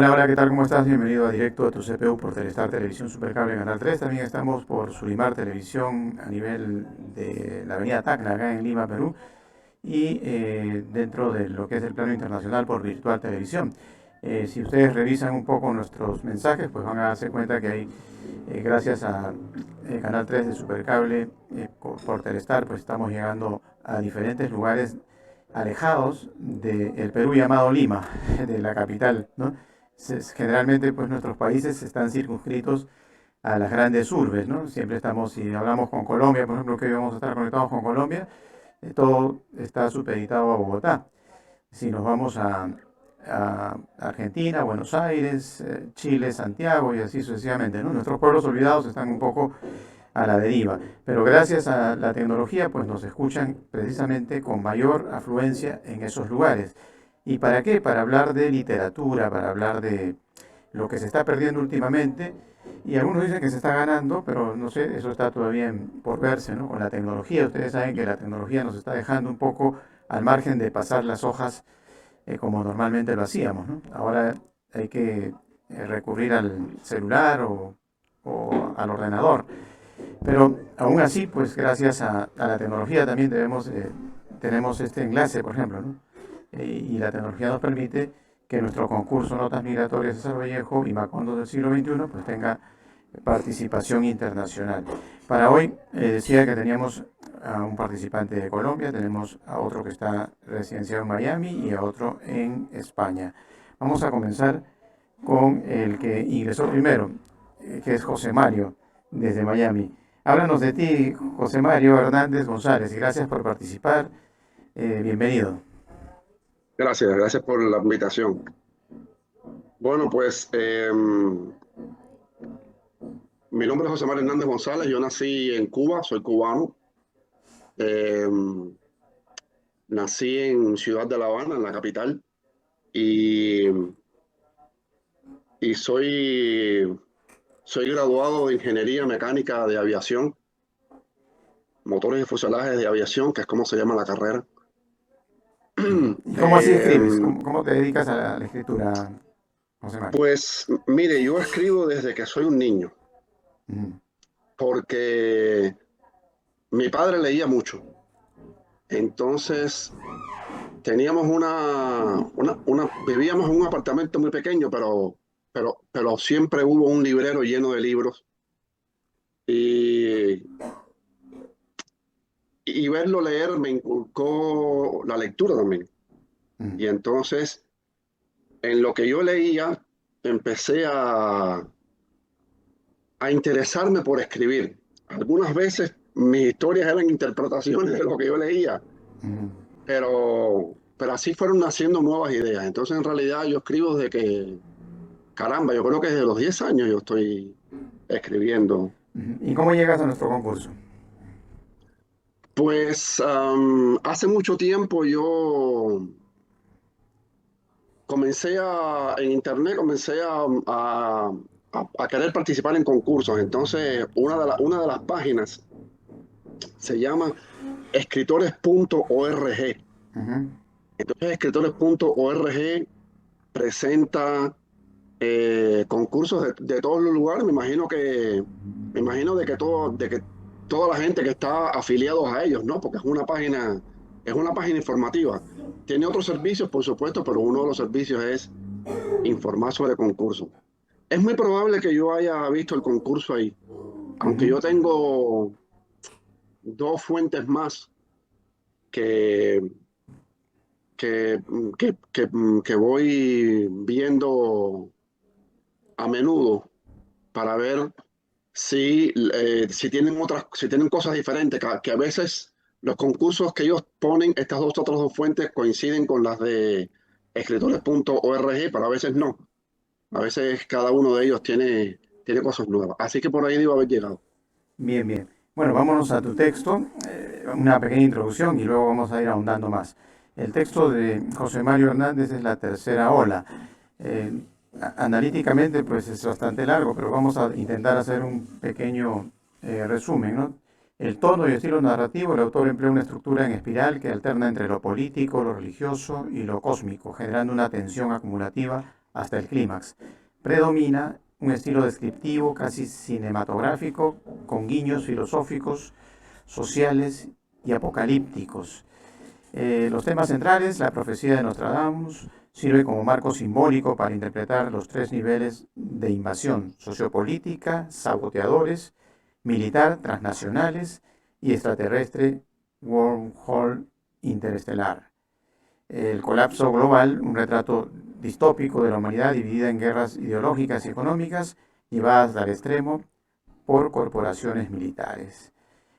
Hola, hola, ¿qué tal? ¿Cómo estás? Bienvenido a Directo de tu CPU por Telestar Televisión Supercable Canal 3. También estamos por Sulimar Televisión a nivel de la avenida Tacna, acá en Lima, Perú. Y dentro de lo que es el plano internacional por Virtual Televisión. Si ustedes revisan un poco nuestros mensajes, pues van a darse cuenta que hay, gracias a Canal 3 de Supercable por Telestar, pues estamos llegando a diferentes lugares alejados del Perú llamado Lima, de la capital, ¿no? Generalmente, pues nuestros países están circunscritos a las grandes urbes, ¿no? Siempre estamos, si hablamos con Colombia, por ejemplo, que hoy vamos a estar conectados con Colombia, todo está supeditado a Bogotá. Si nos vamos a Argentina, Buenos Aires, Chile, Santiago y así sucesivamente, ¿no? Nuestros pueblos olvidados están un poco a la deriva, pero gracias a la tecnología pues nos escuchan precisamente con mayor afluencia en esos lugares. ¿Y para qué? Para hablar de literatura, para hablar de lo que se está perdiendo últimamente, y algunos dicen que se está ganando, pero no sé, eso está todavía por verse, ¿no? Con la tecnología, ustedes saben que la tecnología nos está dejando un poco al margen de pasar las hojas como normalmente lo hacíamos, ¿no? Ahora hay que recurrir al celular o al ordenador. Pero aún así, pues gracias a la tecnología también tenemos este enlace, por ejemplo, ¿no? Y la tecnología nos permite que nuestro concurso Notas Migratorias César Vallejo y Macondo del siglo XXI pues tenga participación internacional. Para hoy decía que teníamos a un participante de Colombia, tenemos a otro que está residenciado en Miami y a otro en España. Vamos a comenzar con el que ingresó primero, que es José Mario, desde Miami. Háblanos de ti, José Mario Hernández González, y gracias por participar. Bienvenido. Gracias, gracias por la invitación. Bueno, pues mi nombre es José María Hernández González, yo nací en Cuba, soy cubano. Em, Nací en Ciudad de La Habana, en la capital, y, y soy graduado de Ingeniería Mecánica de Aviación, Motores y Fuselajes de Aviación, que es como se llama la carrera. ¿Y cómo así escribes? Em, ¿Cómo te dedicas a la escritura, José Mario? pues mire, yo escribo desde que soy un niño, Mm. porque mi padre leía mucho. Entonces, teníamos vivíamos en un apartamento muy pequeño, pero siempre hubo un librero lleno de libros y, y verlo leer me inculcó la lectura también. Mm. Y entonces, en lo que yo leía, empecé a interesarme por escribir. Algunas veces mis historias eran interpretaciones de lo que yo leía, Mm. pero así fueron naciendo nuevas ideas. Entonces, en realidad, yo escribo desde que caramba, yo creo que desde los 10 años yo estoy escribiendo. ¿Y cómo llegas a nuestro concurso? Pues hace mucho tiempo yo en internet comencé a querer participar en concursos. Entonces, una de las páginas se llama escritores.org. Ujú. Entonces, escritores.org presenta concursos de todos los lugares. Me imagino de que toda la gente que está afiliados a ellos, ¿no? Porque es una página informativa. Tiene otros servicios, por supuesto, pero uno de los servicios es informar sobre concursos. Es muy probable que yo haya visto el concurso ahí, aunque Ujú. yo tengo dos fuentes más que, que voy viendo a menudo para ver si tienen cosas diferentes, que a veces los concursos que ellos ponen, estas otras dos fuentes coinciden con las de escritores.org, pero a veces no. A veces cada uno de ellos tiene cosas nuevas. Así que por ahí debo haber llegado. Bien, bien. Bueno, vámonos a tu texto, una pequeña introducción y luego vamos a ir ahondando más. El texto de José Mario Hernández es La Tercera Ola. Eh, Analíticamente, pues es bastante largo, pero vamos a intentar hacer un pequeño resumen, ¿no? El tono y estilo narrativo, el autor emplea una estructura en espiral que alterna entre lo político, lo religioso y lo cósmico, generando una tensión acumulativa hasta el clímax. Predomina un estilo descriptivo casi cinematográfico, con guiños filosóficos, sociales y apocalípticos. Los temas centrales, la profecía de Nostradamus, sirve como marco simbólico para interpretar los tres niveles de invasión: sociopolítica, saboteadores, militar, transnacionales, y extraterrestre, wormhole interestelar. El colapso global, un retrato distópico de la humanidad dividida en guerras ideológicas y económicas llevadas al extremo por corporaciones militares.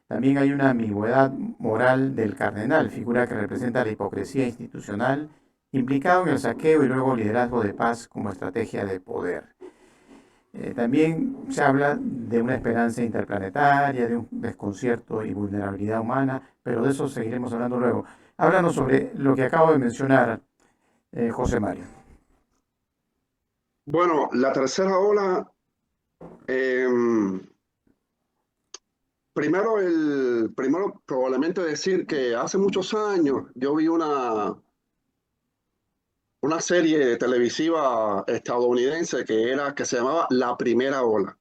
También hay una ambigüedad moral del cardenal, figura que representa la hipocresía institucional, implicado en el saqueo y luego liderazgo de paz como estrategia de poder. También se habla de una esperanza interplanetaria, de un desconcierto y vulnerabilidad humana, pero de eso seguiremos hablando luego. Háblanos sobre lo que acabo de mencionar, José Mario. Bueno, la tercera ola, em, primero probablemente decir que hace muchos años yo vi una serie televisiva estadounidense que se llamaba La Primera Ola.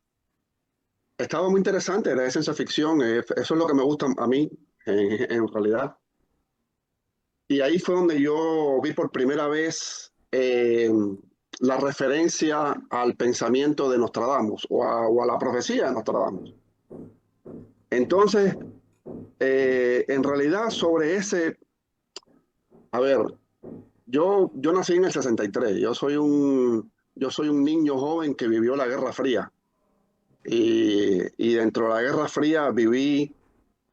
Estaba muy interesante, era de ciencia ficción, eso es lo que me gusta a mí en realidad. Y ahí fue donde yo vi por primera vez la referencia al pensamiento de Nostradamus o a la profecía de Nostradamus. Entonces, en realidad sobre a ver, yo nací en el 63, yo soy un niño joven que vivió la Guerra Fría y dentro de la Guerra Fría viví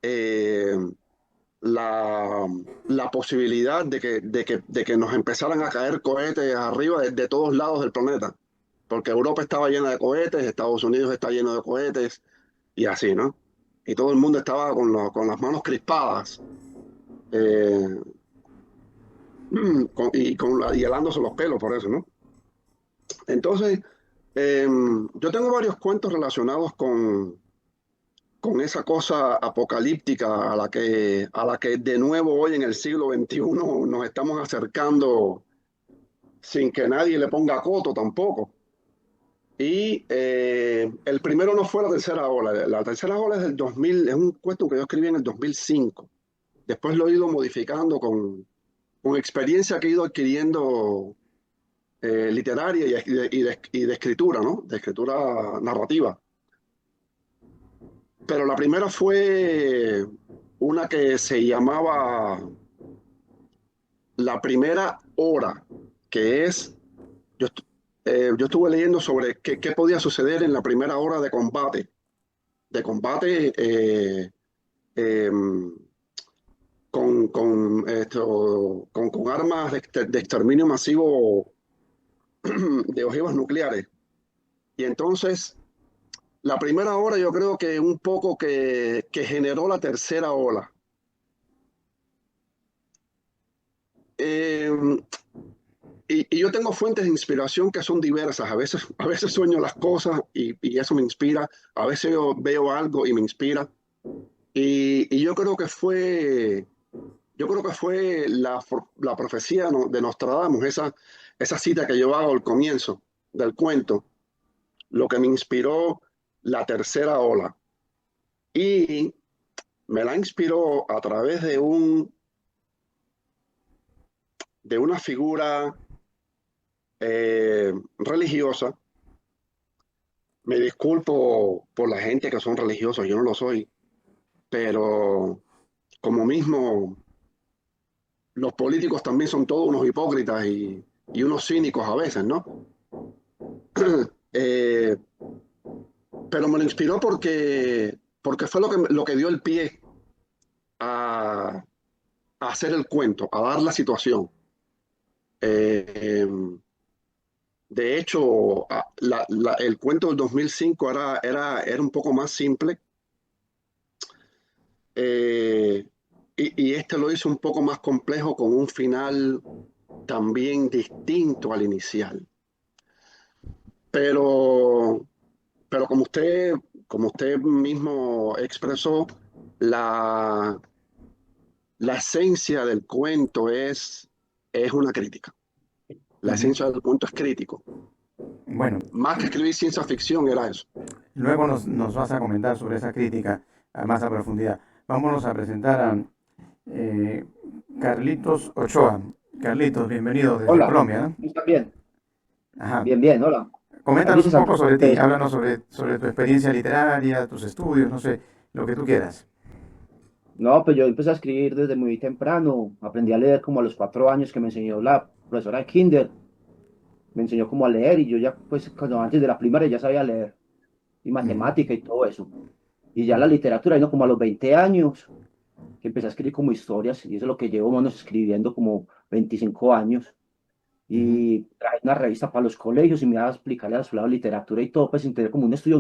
eh, la posibilidad de que nos empezaran a caer cohetes arriba de todos lados del planeta, porque Europa estaba llena de cohetes, Estados Unidos está lleno de cohetes y así, ¿no? Y todo el mundo estaba con las manos crispadas eh, y helándose los pelos por eso, ¿no? Entonces, yo tengo varios cuentos relacionados con esa cosa apocalíptica a la que de nuevo hoy en el siglo XXI nos estamos acercando sin que nadie le ponga coto tampoco. Y el primero no fue la tercera ola. La tercera ola es del 2000, es un cuento que yo escribí en el 2005. Después lo he ido modificando con experiencia que he ido adquiriendo literaria y de escritura, ¿no? De escritura narrativa. Pero la primera fue una que se llamaba La Primera Hora, que es, yo, yo estuve leyendo sobre qué podía suceder en la primera hora de combate eh, con armas de exterminio masivo de ojivas nucleares. Y entonces, la primera hora yo creo que un poco que generó la tercera ola. Eh, y yo tengo fuentes de inspiración que son diversas. A veces sueño las cosas y eso me inspira. A veces yo veo algo y me inspira. Y yo creo que fue la profecía de Nostradamus, esa cita que yo hago al comienzo del cuento, lo que me inspiró la tercera ola. Y me la inspiró a través de una figura religiosa. Me disculpo por la gente que son religiosos, yo no lo soy, pero como mismo los políticos también son todos unos hipócritas y unos cínicos a veces, ¿no? Eh, pero me lo inspiró porque fue lo que dio el pie a, a hacer el cuento, a dar la situación. Eh, de hecho, el cuento del 2005 era un poco más simple. Eh, y este lo hizo un poco más complejo con un final también distinto al inicial. Pero, pero como usted mismo expresó, la, la esencia del cuento es una crítica. La Ujú. esencia del cuento es crítico. Bueno, Más que escribir ciencia ficción era eso. luego nos vas a comentar sobre esa crítica más a profundidad. Vámonos a presentar a eh, Carlitos Ochoa. Carlitos, bienvenido desde Hola, Colombia, ¿no? ¿cómo estás? Bien, Ajá. bien, bien, hola. Acá Coméntanos dice un poco Santiago, sobre ti, pues, háblanos sobre tu experiencia literaria, tus estudios, no sé, lo que tú quieras. no, pues yo empecé a escribir desde muy temprano. Aprendí a leer como a los 4 años que me enseñó la profesora de Kinder. Me enseñó como a leer y yo ya, pues, cuando antes de la primaria ya sabía leer y Ujú, matemática y todo eso. Y ya la ujú, literatura, ¿no? Como a los 20 años, que empecé a escribir como historias y eso es lo que llevo, menos escribiendo como 25 años. ujú. Y traje una revista para los colegios y me iba a explicarle a su lado literatura y todo, pues sin tener como un estudio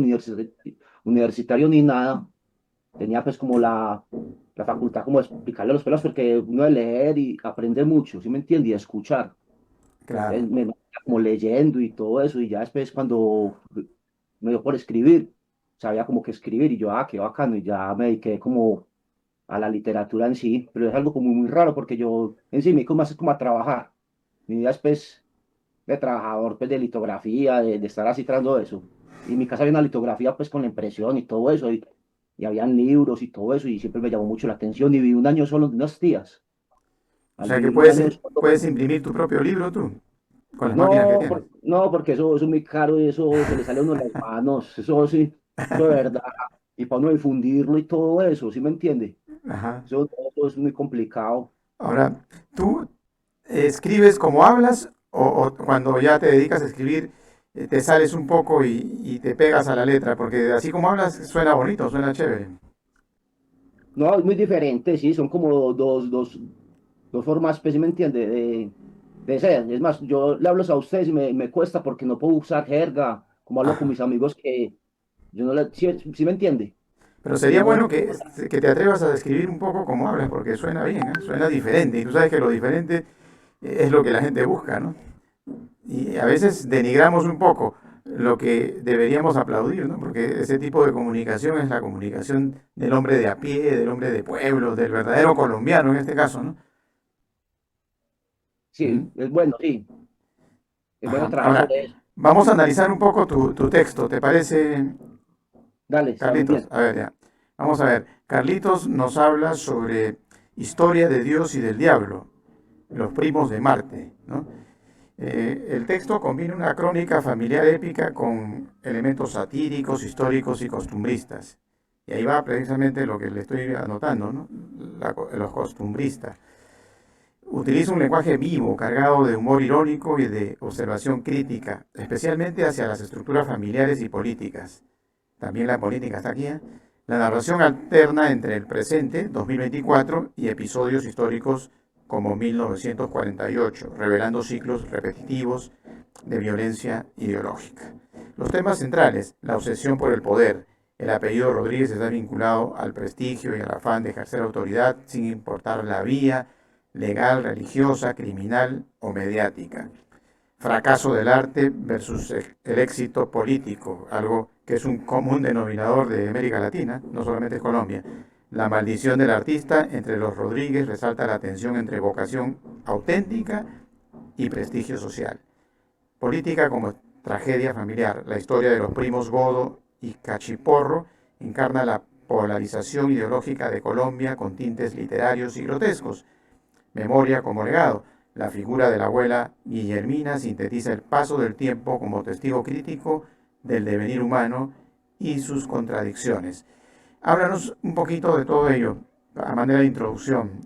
universitario ni nada. Tenía pues como la facultad como de explicarle a los pelos porque uno de leer y aprender mucho, ¿sí me entiende? Y a escuchar. Claro, Entonces me mantenía como leyendo y todo eso y ya después cuando me dio por escribir, sabía como que escribir y yo, qué bacano y ya me dediqué como a la literatura en sí, pero es algo como muy raro porque yo en sí me dedico más como a trabajar. Mi vida es pues de trabajador pues de litografía, de estar así tratando eso. Y en mi casa había una litografía pues con la impresión y todo eso, y habían libros y todo eso, y siempre me llamó mucho la atención. Y viví un año solo de unas tías. o Al sea que vivir un año solo, puedes imprimir tu propio libro tú, con las máquinas que no, tienes. no, porque eso es muy caro y eso se le sale a uno de las manos, eso sí, eso de verdad. Y para uno difundirlo y todo eso, ¿sí me entiende? Ajá. Eso es muy complicado. Ahora, ¿tú escribes como hablas o cuando ya te dedicas a escribir te sales un poco y te pegas a la letra? Porque así como hablas suena bonito, suena chévere. No, es muy diferente, sí, son como dos formas, pues, ¿sí me entiende? De ser. Es más, yo le hablo a ustedes y me cuesta porque no puedo usar jerga, como hablo con Ajá. mis amigos que yo no le, sí me entiende. Pero Que sería no, bueno que te atrevas a describir un poco como hablas, porque suena bien, ¿eh? Suena diferente. Y tú sabes que lo diferente es lo que la gente busca, ¿no? Y a veces denigramos un poco lo que deberíamos aplaudir, ¿no? Porque ese tipo de comunicación es la comunicación del hombre de a pie, del hombre de pueblo, del verdadero colombiano en este caso, ¿no? sí, ¿Mm? es bueno, sí, es bueno Ajá. trabajar Ahora, sobre eso. vamos a analizar un poco tu texto, ¿te parece, Dale, está muy Carlitos? bien. A ver, ya. Vamos a ver. Carlitos nos habla sobre historia de Dios y del diablo, los primos de Marte, ¿no? El texto combina una crónica familiar épica con elementos satíricos, históricos y costumbristas. Y ahí va precisamente lo que le estoy anotando, ¿no? Los costumbristas. Utiliza un lenguaje vivo, cargado de humor irónico y de observación crítica, especialmente hacia las estructuras familiares y políticas. También la política está aquí, ¿eh? La narración alterna entre el presente, 2024, y episodios históricos como 1948, revelando ciclos repetitivos de violencia ideológica. Los temas centrales, la obsesión por el poder. El apellido Rodríguez está vinculado al prestigio y al afán de ejercer autoridad sin importar la vía legal, religiosa, criminal o mediática. Fracaso del arte versus el éxito político, algo que es un común denominador de América Latina, no solamente es Colombia. La maldición del artista entre los Rodríguez resalta la tensión entre vocación auténtica y prestigio social. Política como tragedia familiar. La historia de los primos Godo y Cachiporro encarna la polarización ideológica de Colombia con tintes literarios y grotescos. Memoria como legado. La figura de la abuela Guillermina sintetiza el paso del tiempo como testigo crítico del devenir humano y sus contradicciones. Háblanos un poquito de todo ello, a manera de introducción,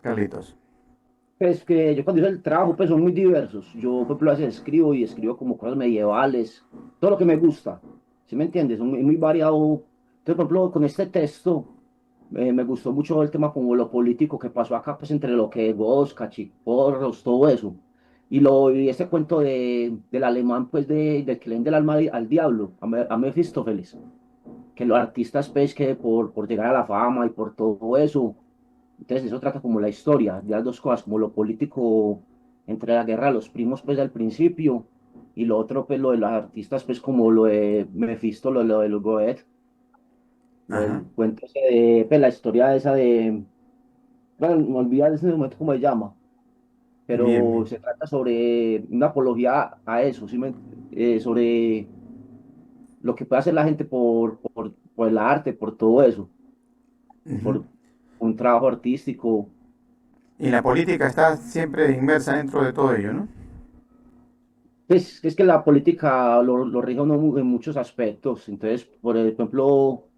Carlitos. Pues que yo cuando hice el trabajo, pues son muy diversos. Yo, por ejemplo, a veces escribo y escribo como cosas medievales, todo lo que me gusta, ¿sí me entiendes? Son muy variado. Entonces, por ejemplo, con este texto, me gustó mucho el tema como lo político que pasó acá, pues entre lo que es vos, cachiporros, todo eso. Y este cuento del alemán, pues del que le vende el alma al diablo, a Mefistófeles, que los artistas, pues que por llegar a la fama y por todo eso, entonces eso trata como la historia de las dos cosas, como lo político entre la guerra de los primos, pues al principio, y lo otro, pues lo de los artistas, pues como lo de Mefisto, lo de los Goethe, lo Ajá. del cuento ese de, pues la historia esa de, bueno, me olvidé en ese momento cómo se llama, Bien, pero bien. se trata sobre una apología a eso, ¿sí sobre lo que puede hacer la gente por el arte, por todo eso, Ujú. por un trabajo artístico. Y la política está siempre inmersa dentro de todo ello, ¿no? Pues es que la política lo rige a uno en muchos aspectos. Entonces, por ejemplo,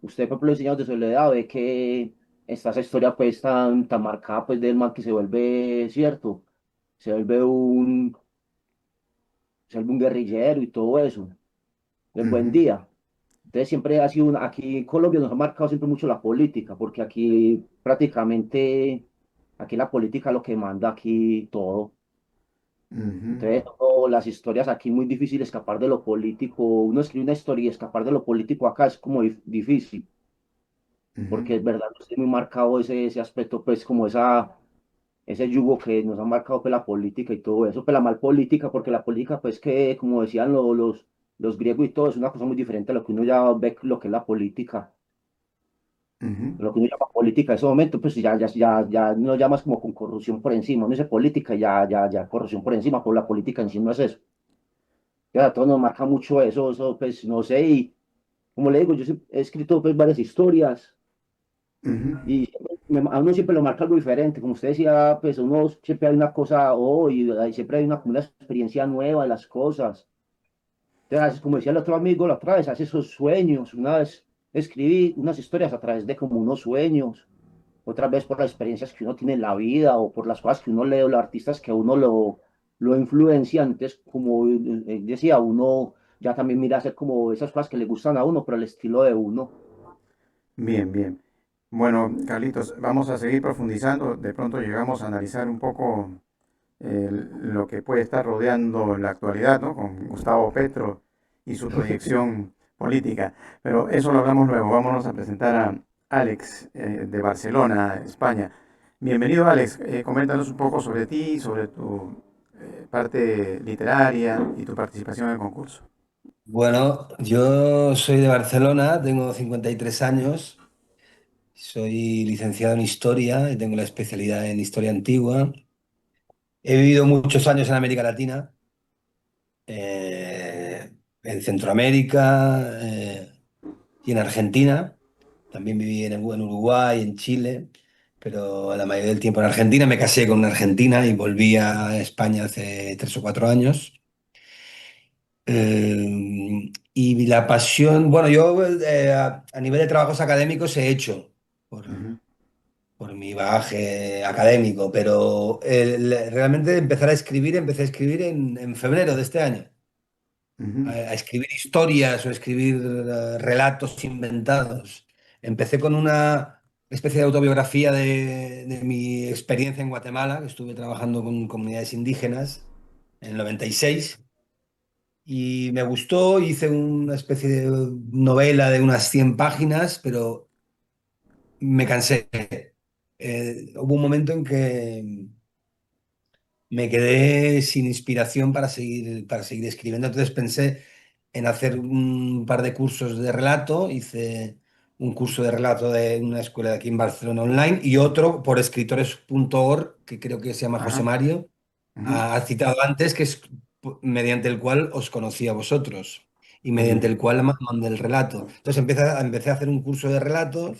usted, por ejemplo, en Señales de Soledad ve que está esa historia pues tan marcada pues del man que se vuelve, cierto, se vuelve un, se vuelve un guerrillero y todo eso, el buen Ujú, día. Entonces siempre ha sido, aquí en Colombia nos ha marcado siempre mucho la política, porque aquí prácticamente, aquí la política es lo que manda aquí todo. ujú, Entonces, las historias aquí muy difícil escapar de lo político. Uno escribe una historia y escapar de lo político acá es como difícil, ujú, porque es verdad, no estoy muy marcado ese aspecto, pues como ese yugo que nos ha marcado pues, la política y todo eso, pues la mal política, porque la política, pues que como decían los griegos y todo, es una cosa muy diferente a lo que uno ya ve lo que es la política. ujú. Lo que uno llama política en ese momento, pues ya no llamas como con corrupción por encima, uno dice política, y ya corrupción por encima, pero la política en sí no es eso. Ya a todos nos marca mucho eso, pues no sé, y como le digo, he escrito pues varias historias Ujú, y a uno siempre lo marca algo diferente, como usted decía, pues uno siempre hay una cosa hoy, siempre hay como una experiencia nueva de las cosas. Entonces, como decía el otro amigo la otra vez, hace esos sueños, una vez escribí unas historias a través de como unos sueños, otra vez por las experiencias que uno tiene en la vida o por las cosas que uno lee o los artistas que a uno lo influencian. Entonces, como decía, uno ya también mira hacer como esas cosas que le gustan a uno, pero el estilo de uno. bien, bien. Bueno, Carlitos, vamos a seguir profundizando. De pronto llegamos a analizar un poco lo que puede estar rodeando en la actualidad, ¿no? Con Gustavo Petro y su proyección política. Pero eso lo hablamos luego. Vámonos a presentar a Alex de Barcelona, España. Bienvenido, Alex. Coméntanos un poco sobre ti, sobre tu parte literaria y tu participación en el concurso. Bueno, yo soy de Barcelona, tengo 53 años, soy licenciado en historia y tengo la especialidad en historia antigua. He vivido muchos años en América Latina, en Centroamérica, y en Argentina. También viví en Uruguay, en Chile, pero la mayoría del tiempo en Argentina. Me casé con una argentina y volví a España hace 3 o 4 años. Y la pasión, bueno, yo a nivel de trabajos académicos he hecho por, Ujú, por mi bagaje académico, pero realmente empecé a escribir en febrero de este año. ujú, A escribir historias o escribir relatos inventados. Empecé con una especie de autobiografía de mi experiencia en Guatemala, que estuve trabajando con comunidades indígenas en el 96. Y me gustó, hice una especie de novela de unas 100 páginas, pero me cansé. Hubo un momento en que me quedé sin inspiración para seguir escribiendo. Entonces pensé en hacer un par de cursos de relato. Hice un curso de relato de una escuela de aquí en Barcelona online y otro por escritores.org, que creo que se llama José ajá, Mario. ujú, Ha citado antes, que es mediante el cual os conocí a vosotros y mediante bien, el cual mandé el relato. Entonces empecé a hacer un curso de relatos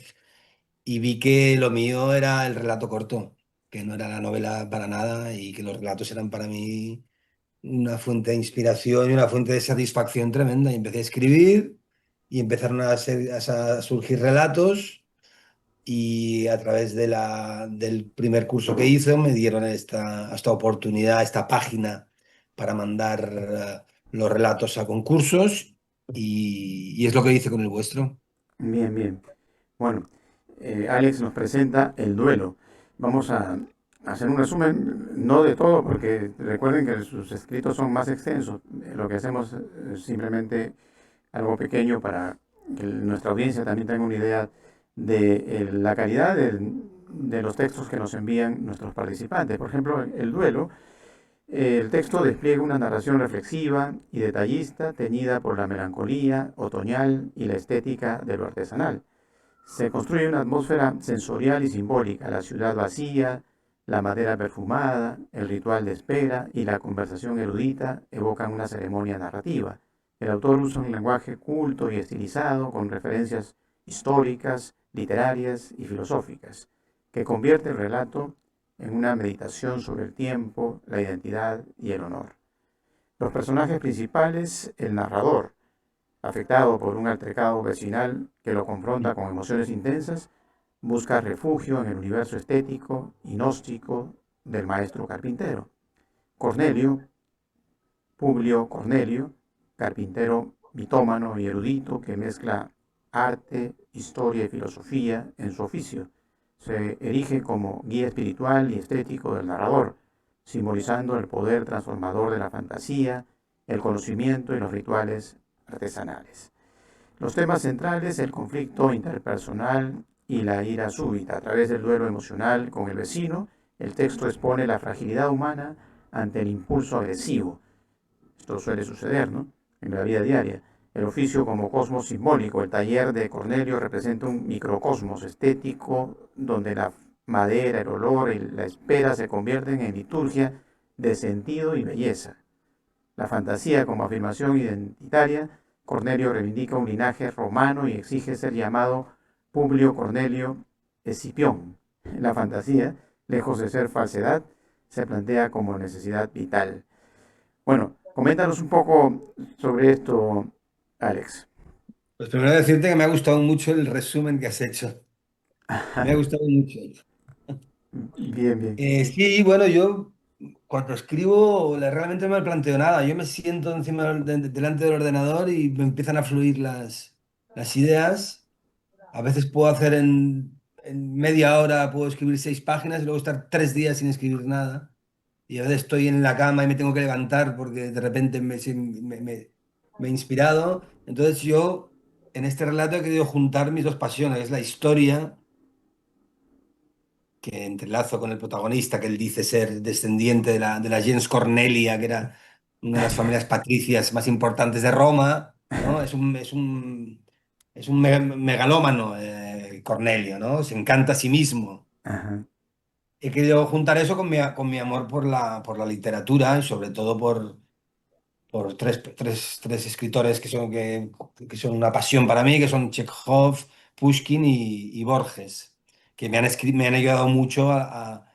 y vi que lo mío era el relato corto, que no era la novela para nada y que los relatos eran para mí una fuente de inspiración y una fuente de satisfacción tremenda. Y empecé a escribir y empezaron a surgir relatos y a través del primer curso que hice me dieron esta oportunidad, esta página para mandar los relatos a concursos y es lo que hice con el vuestro. bien, bien. Bueno, Alex nos presenta el duelo. Vamos a hacer un resumen, no de todo, porque recuerden que sus escritos son más extensos. Lo que hacemos es simplemente algo pequeño para que nuestra audiencia también tenga una idea de la calidad de los textos que nos envían nuestros participantes. Por ejemplo, el duelo. El texto despliega una narración reflexiva y detallista, teñida por la melancolía otoñal y la estética de lo artesanal. Se construye una atmósfera sensorial y simbólica, la ciudad vacía, La madera perfumada, el ritual de espera y la conversación erudita evocan una ceremonia narrativa. El autor usa un lenguaje culto y estilizado con referencias históricas, literarias y filosóficas, que convierte el relato en una meditación sobre el tiempo, la identidad y el honor. Los personajes principales, el narrador, afectado por un altercado vecinal que lo confronta con emociones intensas, busca refugio en el universo estético y gnóstico del maestro carpintero. Cornelio, Publio Cornelio, carpintero mitómano y erudito que mezcla arte, historia y filosofía en su oficio, se erige como guía espiritual y estético del narrador, simbolizando el poder transformador de la fantasía, el conocimiento y los rituales artesanales. Los temas centrales, el conflicto interpersonal y la ira súbita. A través del duelo emocional con el vecino, el texto expone la fragilidad humana ante el impulso agresivo. Esto suele suceder, ¿no?, en la vida diaria. El oficio como cosmos simbólico. El taller de Cornelio representa un microcosmos estético donde la madera, el olor y la espera se convierten en liturgia de sentido y belleza. La fantasía como afirmación identitaria. Cornelio reivindica un linaje romano y exige ser llamado Publio Cornelio Escipión. La fantasía, lejos de ser falsedad, se plantea como necesidad vital. Bueno, coméntanos un poco sobre esto, Alex. Pues primero decirte que me ha gustado mucho el resumen que has hecho. Me ha gustado mucho. Bien, bien. Sí, bueno, yo cuando escribo realmente no me planteo nada. Yo me siento delante del ordenador y me empiezan a fluir las ideas. A veces puedo hacer en media hora, puedo escribir 6 páginas y luego estar 3 días sin escribir nada. Y a veces estoy en la cama y me tengo que levantar porque de repente me he inspirado. Entonces yo en este relato he querido juntar mis dos pasiones, la historia, que entrelazo con el protagonista, que él dice ser descendiente de la gens Cornelia, que era una de las familias patricias más importantes de Roma, ¿no? Es un megalómano, Cornelio, ¿no? Se encanta a sí mismo. Ajá. He querido juntar eso con mi amor por la literatura y sobre todo por tres escritores que son una pasión para mí, que son Chekhov, Pushkin y Borges, que me han ayudado mucho a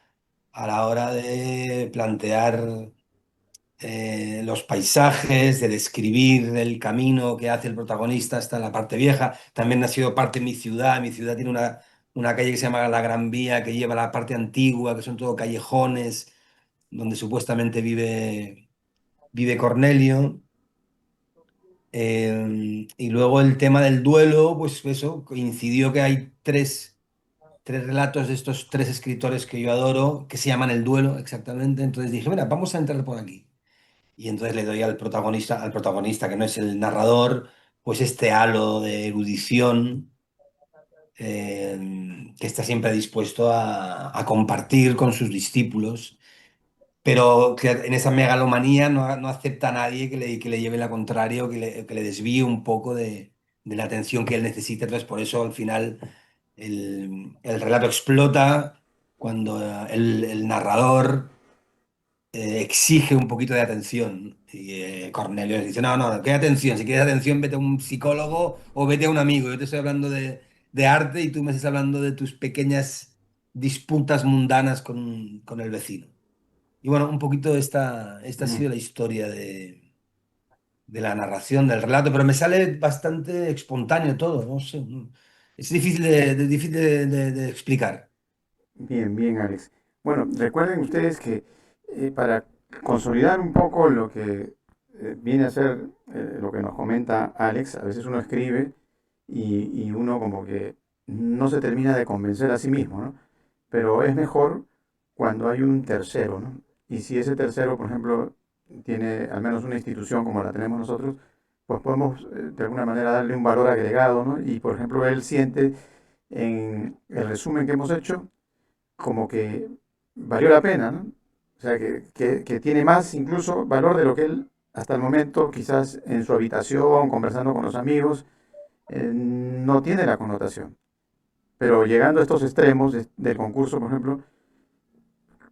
la hora de plantear los paisajes, de describir el camino que hace el protagonista hasta la parte vieja. También ha sido parte de mi ciudad. Mi ciudad tiene una calle que se llama la Gran Vía, que lleva a la parte antigua, que son todo callejones, donde supuestamente vive Cornelio. Y luego el tema del duelo, pues eso, coincidió que hay tres relatos de estos tres escritores que yo adoro, que se llaman El duelo, exactamente. Entonces dije, mira, vamos a entrar por aquí. Y entonces le doy al protagonista, que no es el narrador, pues este halo de erudición, que está siempre dispuesto a compartir con sus discípulos, pero que en esa megalomanía no acepta a nadie que le lleve la contraria o que le desvíe un poco de la atención que él necesita. Entonces, por eso al final el relato explota cuando el narrador exige un poquito de atención. Y Cornelio les dice, no, no, ¿qué atención? Si quieres atención, vete a un psicólogo o vete a un amigo. Yo te estoy hablando de arte y tú me estás hablando de tus pequeñas disputas mundanas con el vecino. Y bueno, un poquito esta ha sido la historia de la narración, del relato, pero me sale bastante espontáneo todo, no sé. Es difícil de explicar. Bien, bien, Alex. Bueno, recuerden ustedes que para consolidar un poco lo que viene a ser lo que nos comenta Alex, a veces uno escribe y uno como que no se termina de convencer a sí mismo, ¿no? Pero es mejor cuando hay un tercero, ¿no? Y si ese tercero, por ejemplo, tiene al menos una institución como la tenemos nosotros, pues podemos de alguna manera darle un valor agregado, ¿no? Y por ejemplo, él siente en el resumen que hemos hecho como que valió la pena, ¿no? O sea, que tiene más incluso valor de lo que él hasta el momento, quizás en su habitación, conversando con los amigos, no tiene la connotación. Pero llegando a estos extremos del concurso, por ejemplo,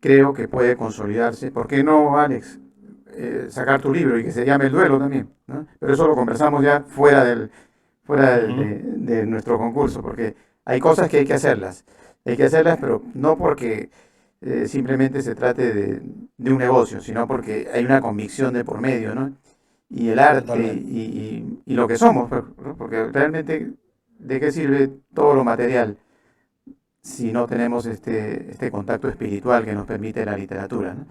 creo que puede consolidarse. ¿Por qué no, Alex, sacar tu libro y que se llame El Duelo también, ¿no? Pero eso lo conversamos ya de nuestro concurso, porque hay cosas que hay que hacerlas, pero no porque simplemente se trate de un negocio, sino porque hay una convicción de por medio, ¿no? Y el arte Totalmente. y lo que somos, ¿no? Porque realmente, ¿de qué sirve todo lo material si no tenemos este contacto espiritual que nos permite la literatura, ¿no?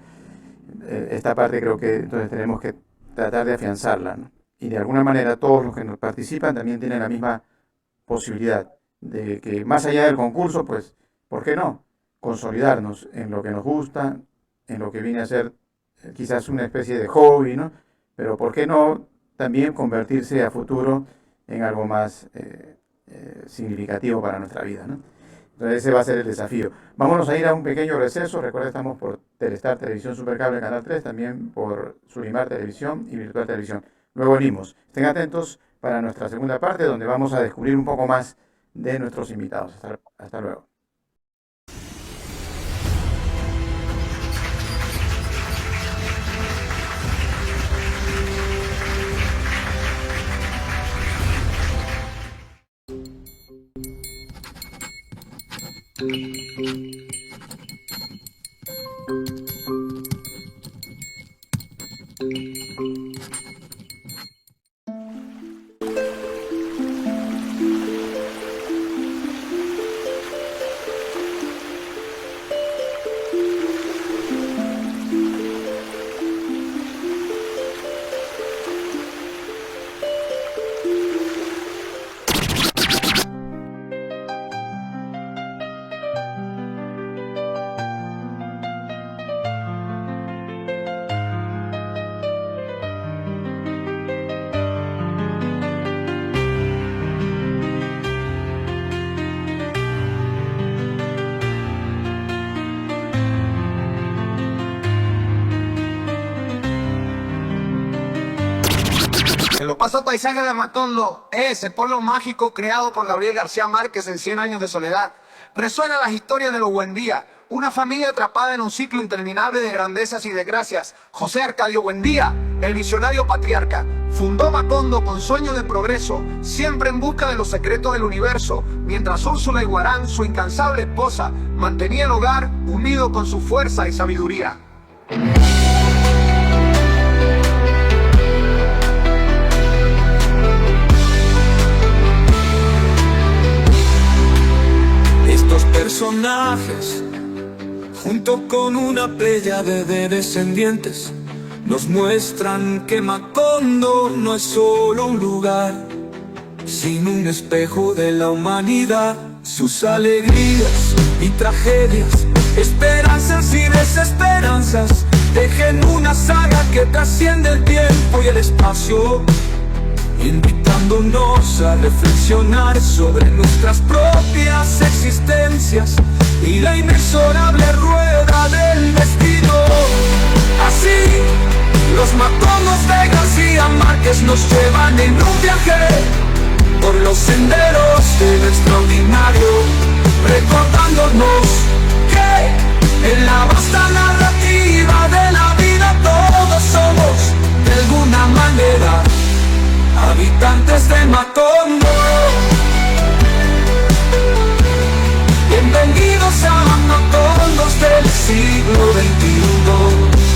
Esta parte creo que entonces tenemos que tratar de afianzarla, ¿no? Y de alguna manera todos los que nos participan también tienen la misma posibilidad de que más allá del concurso, pues, ¿por qué no? Consolidarnos en lo que nos gusta, en lo que viene a ser quizás una especie de hobby, ¿no? Pero ¿por qué no también convertirse a futuro en algo más significativo para nuestra vida, ¿no? Entonces ese va a ser el desafío. Vámonos a ir a un pequeño receso. Recuerda, estamos por Telestar Televisión Supercable Canal 3, también por Sulimar Televisión y Virtual Televisión. Luego venimos. Estén atentos para nuestra segunda parte, donde vamos a descubrir un poco más de nuestros invitados. Hasta luego. El ocaso paisaje de Macondo es el pueblo mágico creado por Gabriel García Márquez en Cien años de soledad. Resuenan las historias de los Buendía, una familia atrapada en un ciclo interminable de grandezas y desgracias. José Arcadio Buendía, el visionario patriarca, fundó Macondo con sueño de progreso, siempre en busca de los secretos del universo, mientras Úrsula Iguarán, su incansable esposa, mantenía el hogar unido con su fuerza y sabiduría. Estos personajes, junto con una pléyade de descendientes, nos muestran que Macondo no es solo un lugar, sino un espejo de la humanidad. Sus alegrías y tragedias, esperanzas y desesperanzas, tejen una saga que trasciende el tiempo y el espacio, invitándonos a reflexionar sobre nuestras propias existencias y la inexorable rueda del destino. Así, los Macondos de García Márquez nos llevan en un viaje por los senderos de lo extraordinario, recordándonos que en la vasta narrativa de la vida todos somos, de alguna manera, habitantes de Macondo. Bienvenidos a Macondos del siglo XXI.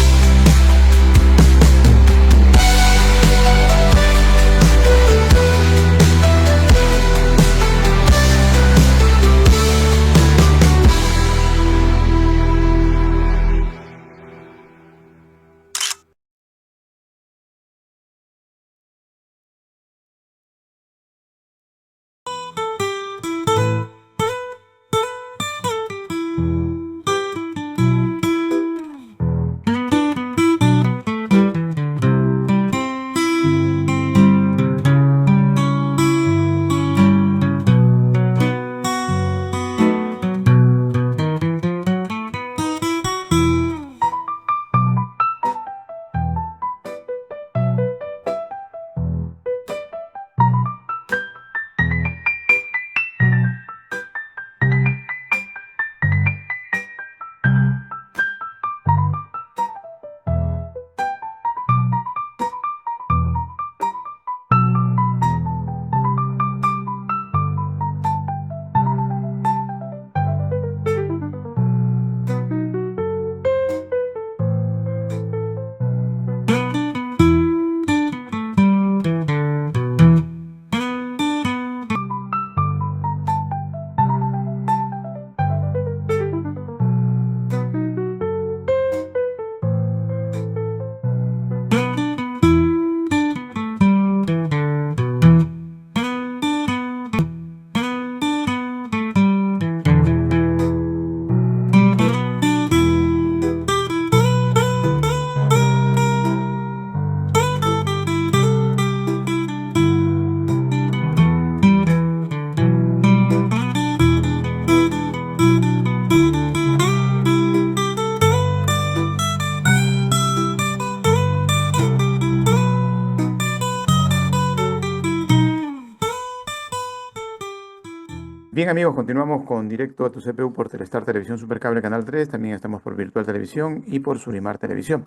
Bien amigos, continuamos con Directo a tu CPU por Telestar Televisión Supercable Canal 3. También estamos por Virtual Televisión y por Surimar Televisión.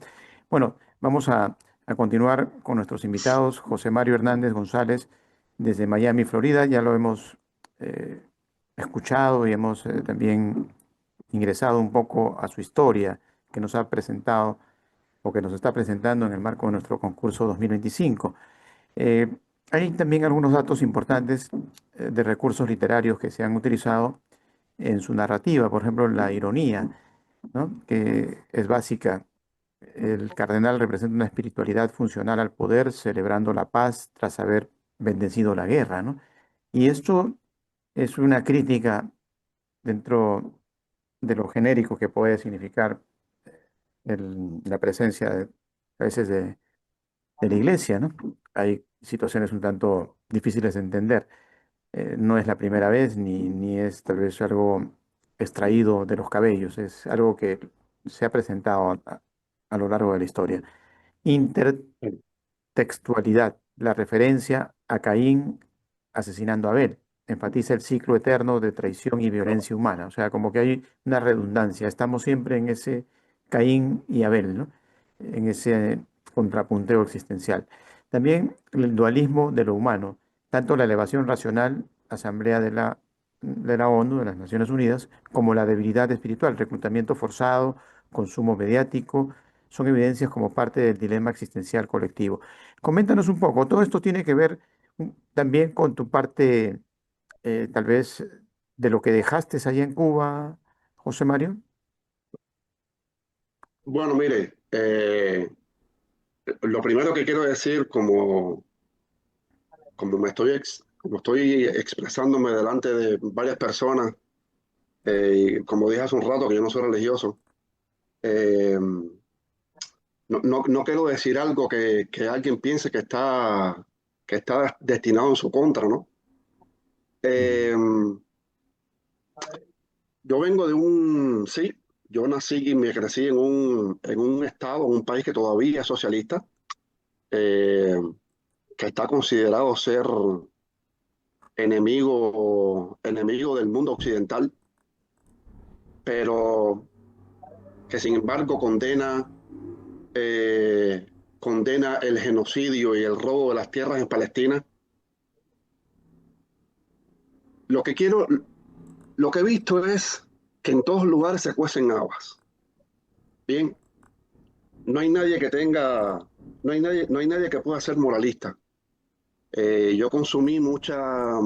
Bueno, vamos a continuar con nuestros invitados. José Mario Hernández González desde Miami, Florida. Ya lo hemos eh, escuchado y hemos también ingresado un poco a su historia que nos ha presentado o que nos está presentando en el marco de nuestro concurso 2025. Eh, Hay también algunos datos importantes de recursos literarios que se han utilizado en su narrativa, por ejemplo, la ironía, ¿no? Que es básica. El cardenal representa una espiritualidad funcional al poder, celebrando la paz tras haber bendecido la guerra, ¿no? Y esto es una crítica dentro de lo genérico que puede significar la presencia a veces de la iglesia, ¿no? Hay situaciones un tanto difíciles de entender. No es la primera vez ni es tal vez algo extraído de los cabellos, es algo que se ha presentado a lo largo de la historia. Intertextualidad, la referencia a Caín asesinando a Abel, enfatiza el ciclo eterno de traición y violencia humana, o sea, como que hay una redundancia, estamos siempre en ese Caín y Abel, ¿no? En ese contrapunteo existencial. También el dualismo de lo humano, tanto la elevación racional, Asamblea de la ONU, de las Naciones Unidas, como la debilidad espiritual, reclutamiento forzado, consumo mediático, son evidencias como parte del dilema existencial colectivo. Coméntanos un poco, todo esto tiene que ver también con tu parte, tal vez, de lo que dejaste allá en Cuba, José Mario. Bueno, mire, lo primero que quiero decir, como estoy expresándome delante de varias personas, y como dije hace un rato que yo no soy religioso, eh, no quiero decir algo que alguien piense que está destinado en su contra, ¿no? Eh, yo vengo sí, yo nací y me crecí en un estado, en un país que todavía es socialista, eh, que está considerado ser enemigo del mundo occidental, pero que sin embargo condena el genocidio y el robo de las tierras en Palestina. Lo que quiero, lo que he visto es que en todos lugares se cuecen habas. Bien, no hay nadie que tenga, no hay nadie que pueda ser moralista. Yo consumí mucha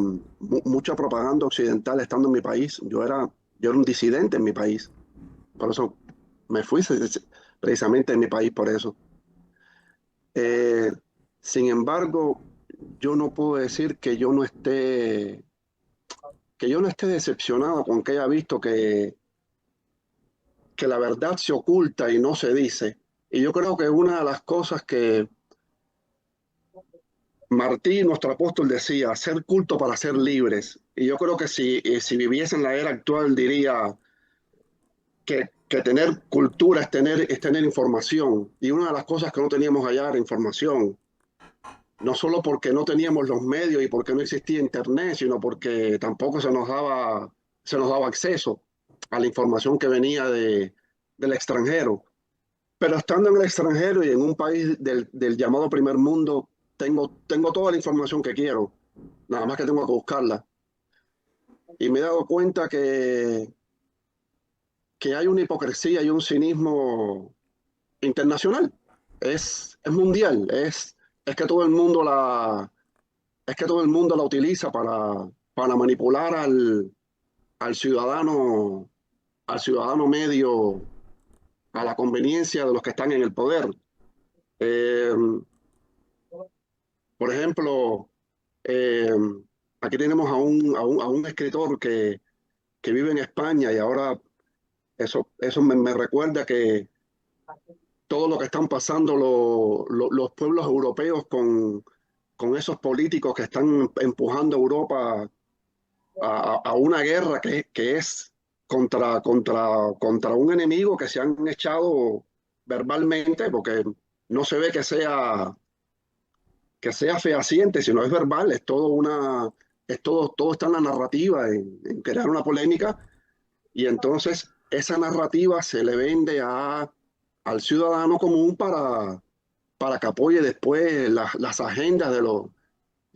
propaganda occidental estando en mi país. Yo era un disidente en mi país. Por eso me fui precisamente de mi país por eso. Eh, Sin embargo, yo no puedo decir que yo no esté decepcionado con que haya visto que la verdad se oculta y no se dice. Y yo creo que una de las cosas que Martí, nuestro apóstol, decía, ser culto para ser libres. Y yo creo que si viviese en la era actual, diría que tener cultura es tener información. Y una de las cosas que no teníamos allá era información. No solo porque no teníamos los medios y porque no existía internet, sino porque tampoco se nos daba acceso a la información que venía del extranjero. Pero estando en el extranjero y en un país del llamado primer mundo, tengo toda la información que quiero, nada más que tengo que buscarla. Y me he dado cuenta que hay una hipocresía y un cinismo internacional. Es mundial, es que todo el mundo es que todo el mundo la utiliza para manipular al ciudadano, al ciudadano medio a la conveniencia de los que están en el poder. Eh, por ejemplo, eh, aquí tenemos a un escritor que vive en España y ahora eso me recuerda que todo lo que están pasando los pueblos europeos con esos políticos que están empujando a Europa a una guerra que es contra un enemigo que se han echado verbalmente, porque no se ve que sea fehaciente, sino es verbal, todo está en la narrativa, en crear una polémica, y entonces esa narrativa se le vende al ciudadano común para que apoye después las agendas de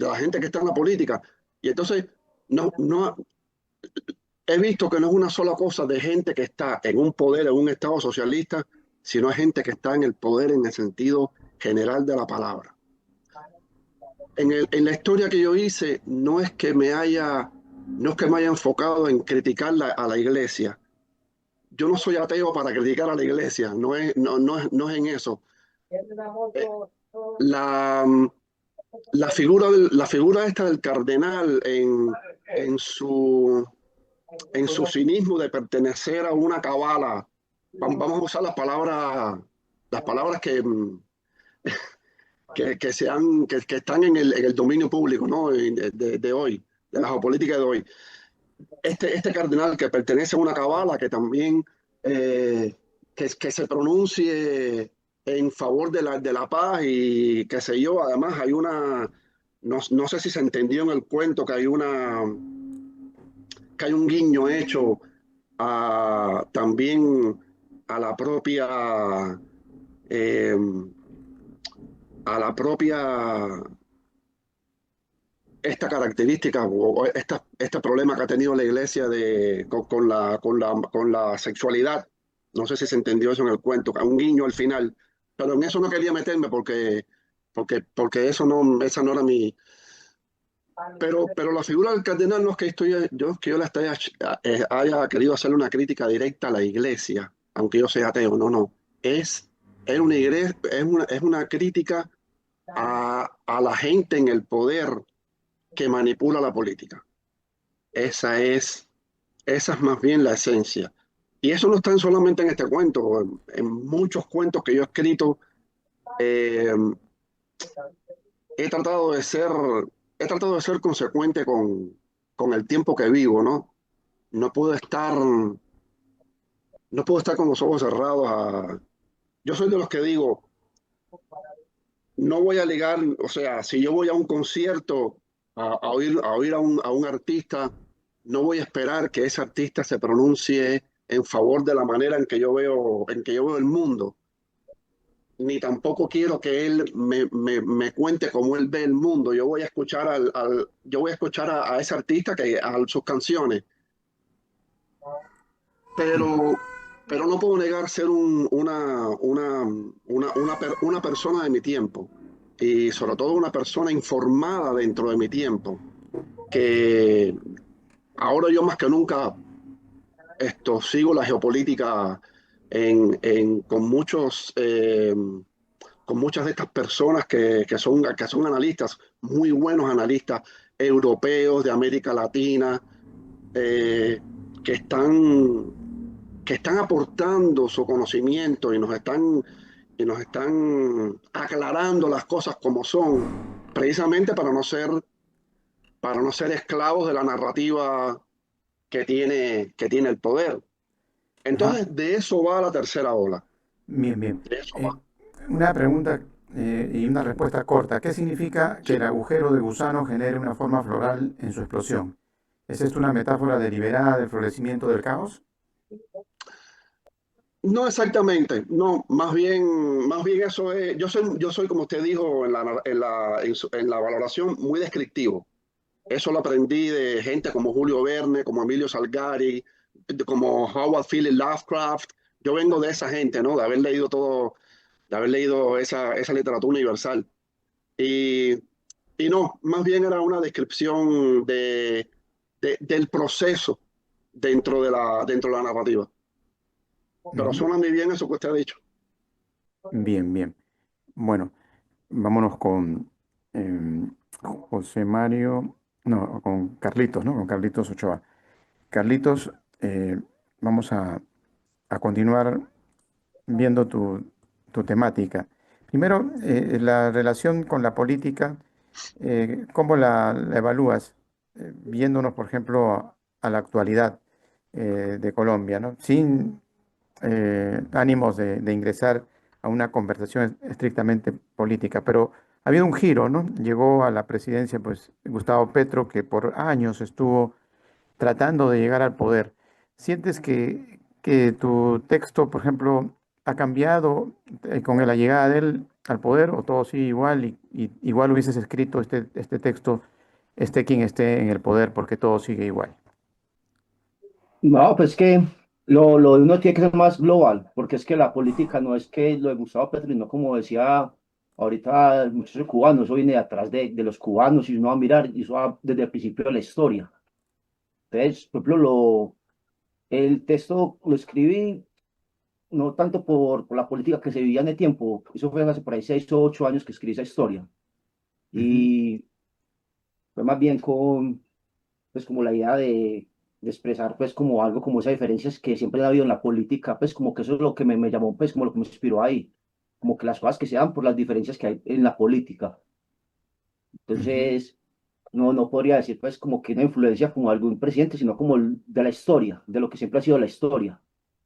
la gente que está en la política. Y entonces no, he visto que no es una sola cosa de gente que está en un poder, en un estado socialista, sino es gente que está en el poder en el sentido general de la palabra. En la historia que yo hice, no es que me haya enfocado en criticar a la iglesia. Yo no soy ateo para criticar a la iglesia, no es en eso. La, la figura esta del cardenal en su cinismo de pertenecer a una cabala, vamos a usar las palabras que están en el dominio público, ¿no? de hoy, de la geopolítica de hoy. Este cardenal que pertenece a una cabala, que también que se pronuncie en favor de la paz y qué sé yo. Además hay no sé si se entendió en el cuento que hay un guiño hecho también a la propia esta característica o este problema que ha tenido la iglesia con la sexualidad. No sé si se entendió eso en el cuento, un guiño al final, pero en eso no quería meterme porque esa no era mi... Pero la figura del cardenal no es que yo haya querido hacerle una crítica directa a la iglesia, aunque yo sea ateo, no. Es una crítica a la gente en el poder que manipula la política. Esa es más bien la esencia. Y eso no está solamente en este cuento, en muchos cuentos que yo he escrito. He tratado de ser consecuente con el tiempo que vivo, ¿no? No puedo estar con los ojos cerrados. Yo soy de los que digo, no voy a ligar, o sea, si yo voy a un concierto a oír a un artista, no voy a esperar que ese artista se pronuncie en favor de la manera en que yo veo el mundo, ni tampoco quiero que él me cuente cómo él ve el mundo. Yo voy a escuchar a ese artista, a sus canciones, pero no puedo negar ser una persona de mi tiempo, y sobre todo una persona informada dentro de mi tiempo, que ahora yo más que nunca sigo la geopolítica con muchas de estas personas que son analistas, muy buenos analistas europeos, de América Latina, que están aportando su conocimiento y nos están aclarando las cosas como son, precisamente para no ser esclavos de la narrativa que tiene el poder. Entonces, Ajá. de eso va la tercera ola. Bien, bien. De eso va. Una pregunta y una respuesta corta. ¿Qué significa que Sí. el agujero de gusano genere una forma floral en su explosión? ¿Es esto una metáfora deliberada del florecimiento del caos? No exactamente, no, más bien eso es, yo soy como usted dijo en la valoración, muy descriptivo. Eso lo aprendí de gente como Julio Verne, como Emilio Salgari, como Howard Phillips Lovecraft. Yo vengo de esa gente, ¿no? De haber leído esa literatura universal. Y, y no, más bien era una descripción del proceso dentro de la narrativa. Pero Ujú. suena muy bien eso que usted ha dicho. Bien, bien. Bueno, vámonos con José Mario, no, con Carlitos, ¿no? Con Carlitos Ochoa. Carlitos, vamos a continuar viendo tu temática. Primero, la relación con la política, ¿cómo la evalúas? Viéndonos, por ejemplo, a la actualidad de Colombia, ¿no? Sin ánimos de ingresar a una conversación estrictamente política, pero ha habido un giro, ¿no? Llegó a la presidencia, pues, Gustavo Petro, que por años estuvo tratando de llegar al poder. ¿Sientes que tu texto, por ejemplo, ha cambiado con la llegada de él al poder o todo sigue igual y igual hubieses escrito este texto, esté quien esté en el poder, porque todo sigue igual? No, pues que lo de uno tiene que ser más global, porque es que la política no es que lo de Gustavo Petro, no como decía ahorita muchos cubanos, eso viene de atrás de los cubanos y uno va a mirar, y eso va desde el principio de la historia. Entonces, por ejemplo, el texto lo escribí no tanto por la política que se vivía en el tiempo, eso fue hace por ahí 6 o 8 años que escribí esa historia, Ujú, y fue más bien con, pues como la idea de expresar pues como algo como esas diferencias que siempre ha habido en la política, pues como que eso es lo que me llamó, pues como lo que me inspiró ahí, como que las cosas que se dan por las diferencias que hay en la política. ujú, Entonces, no podría decir pues como que una influencia como algún presidente, sino como de la historia, de lo que siempre ha sido la historia,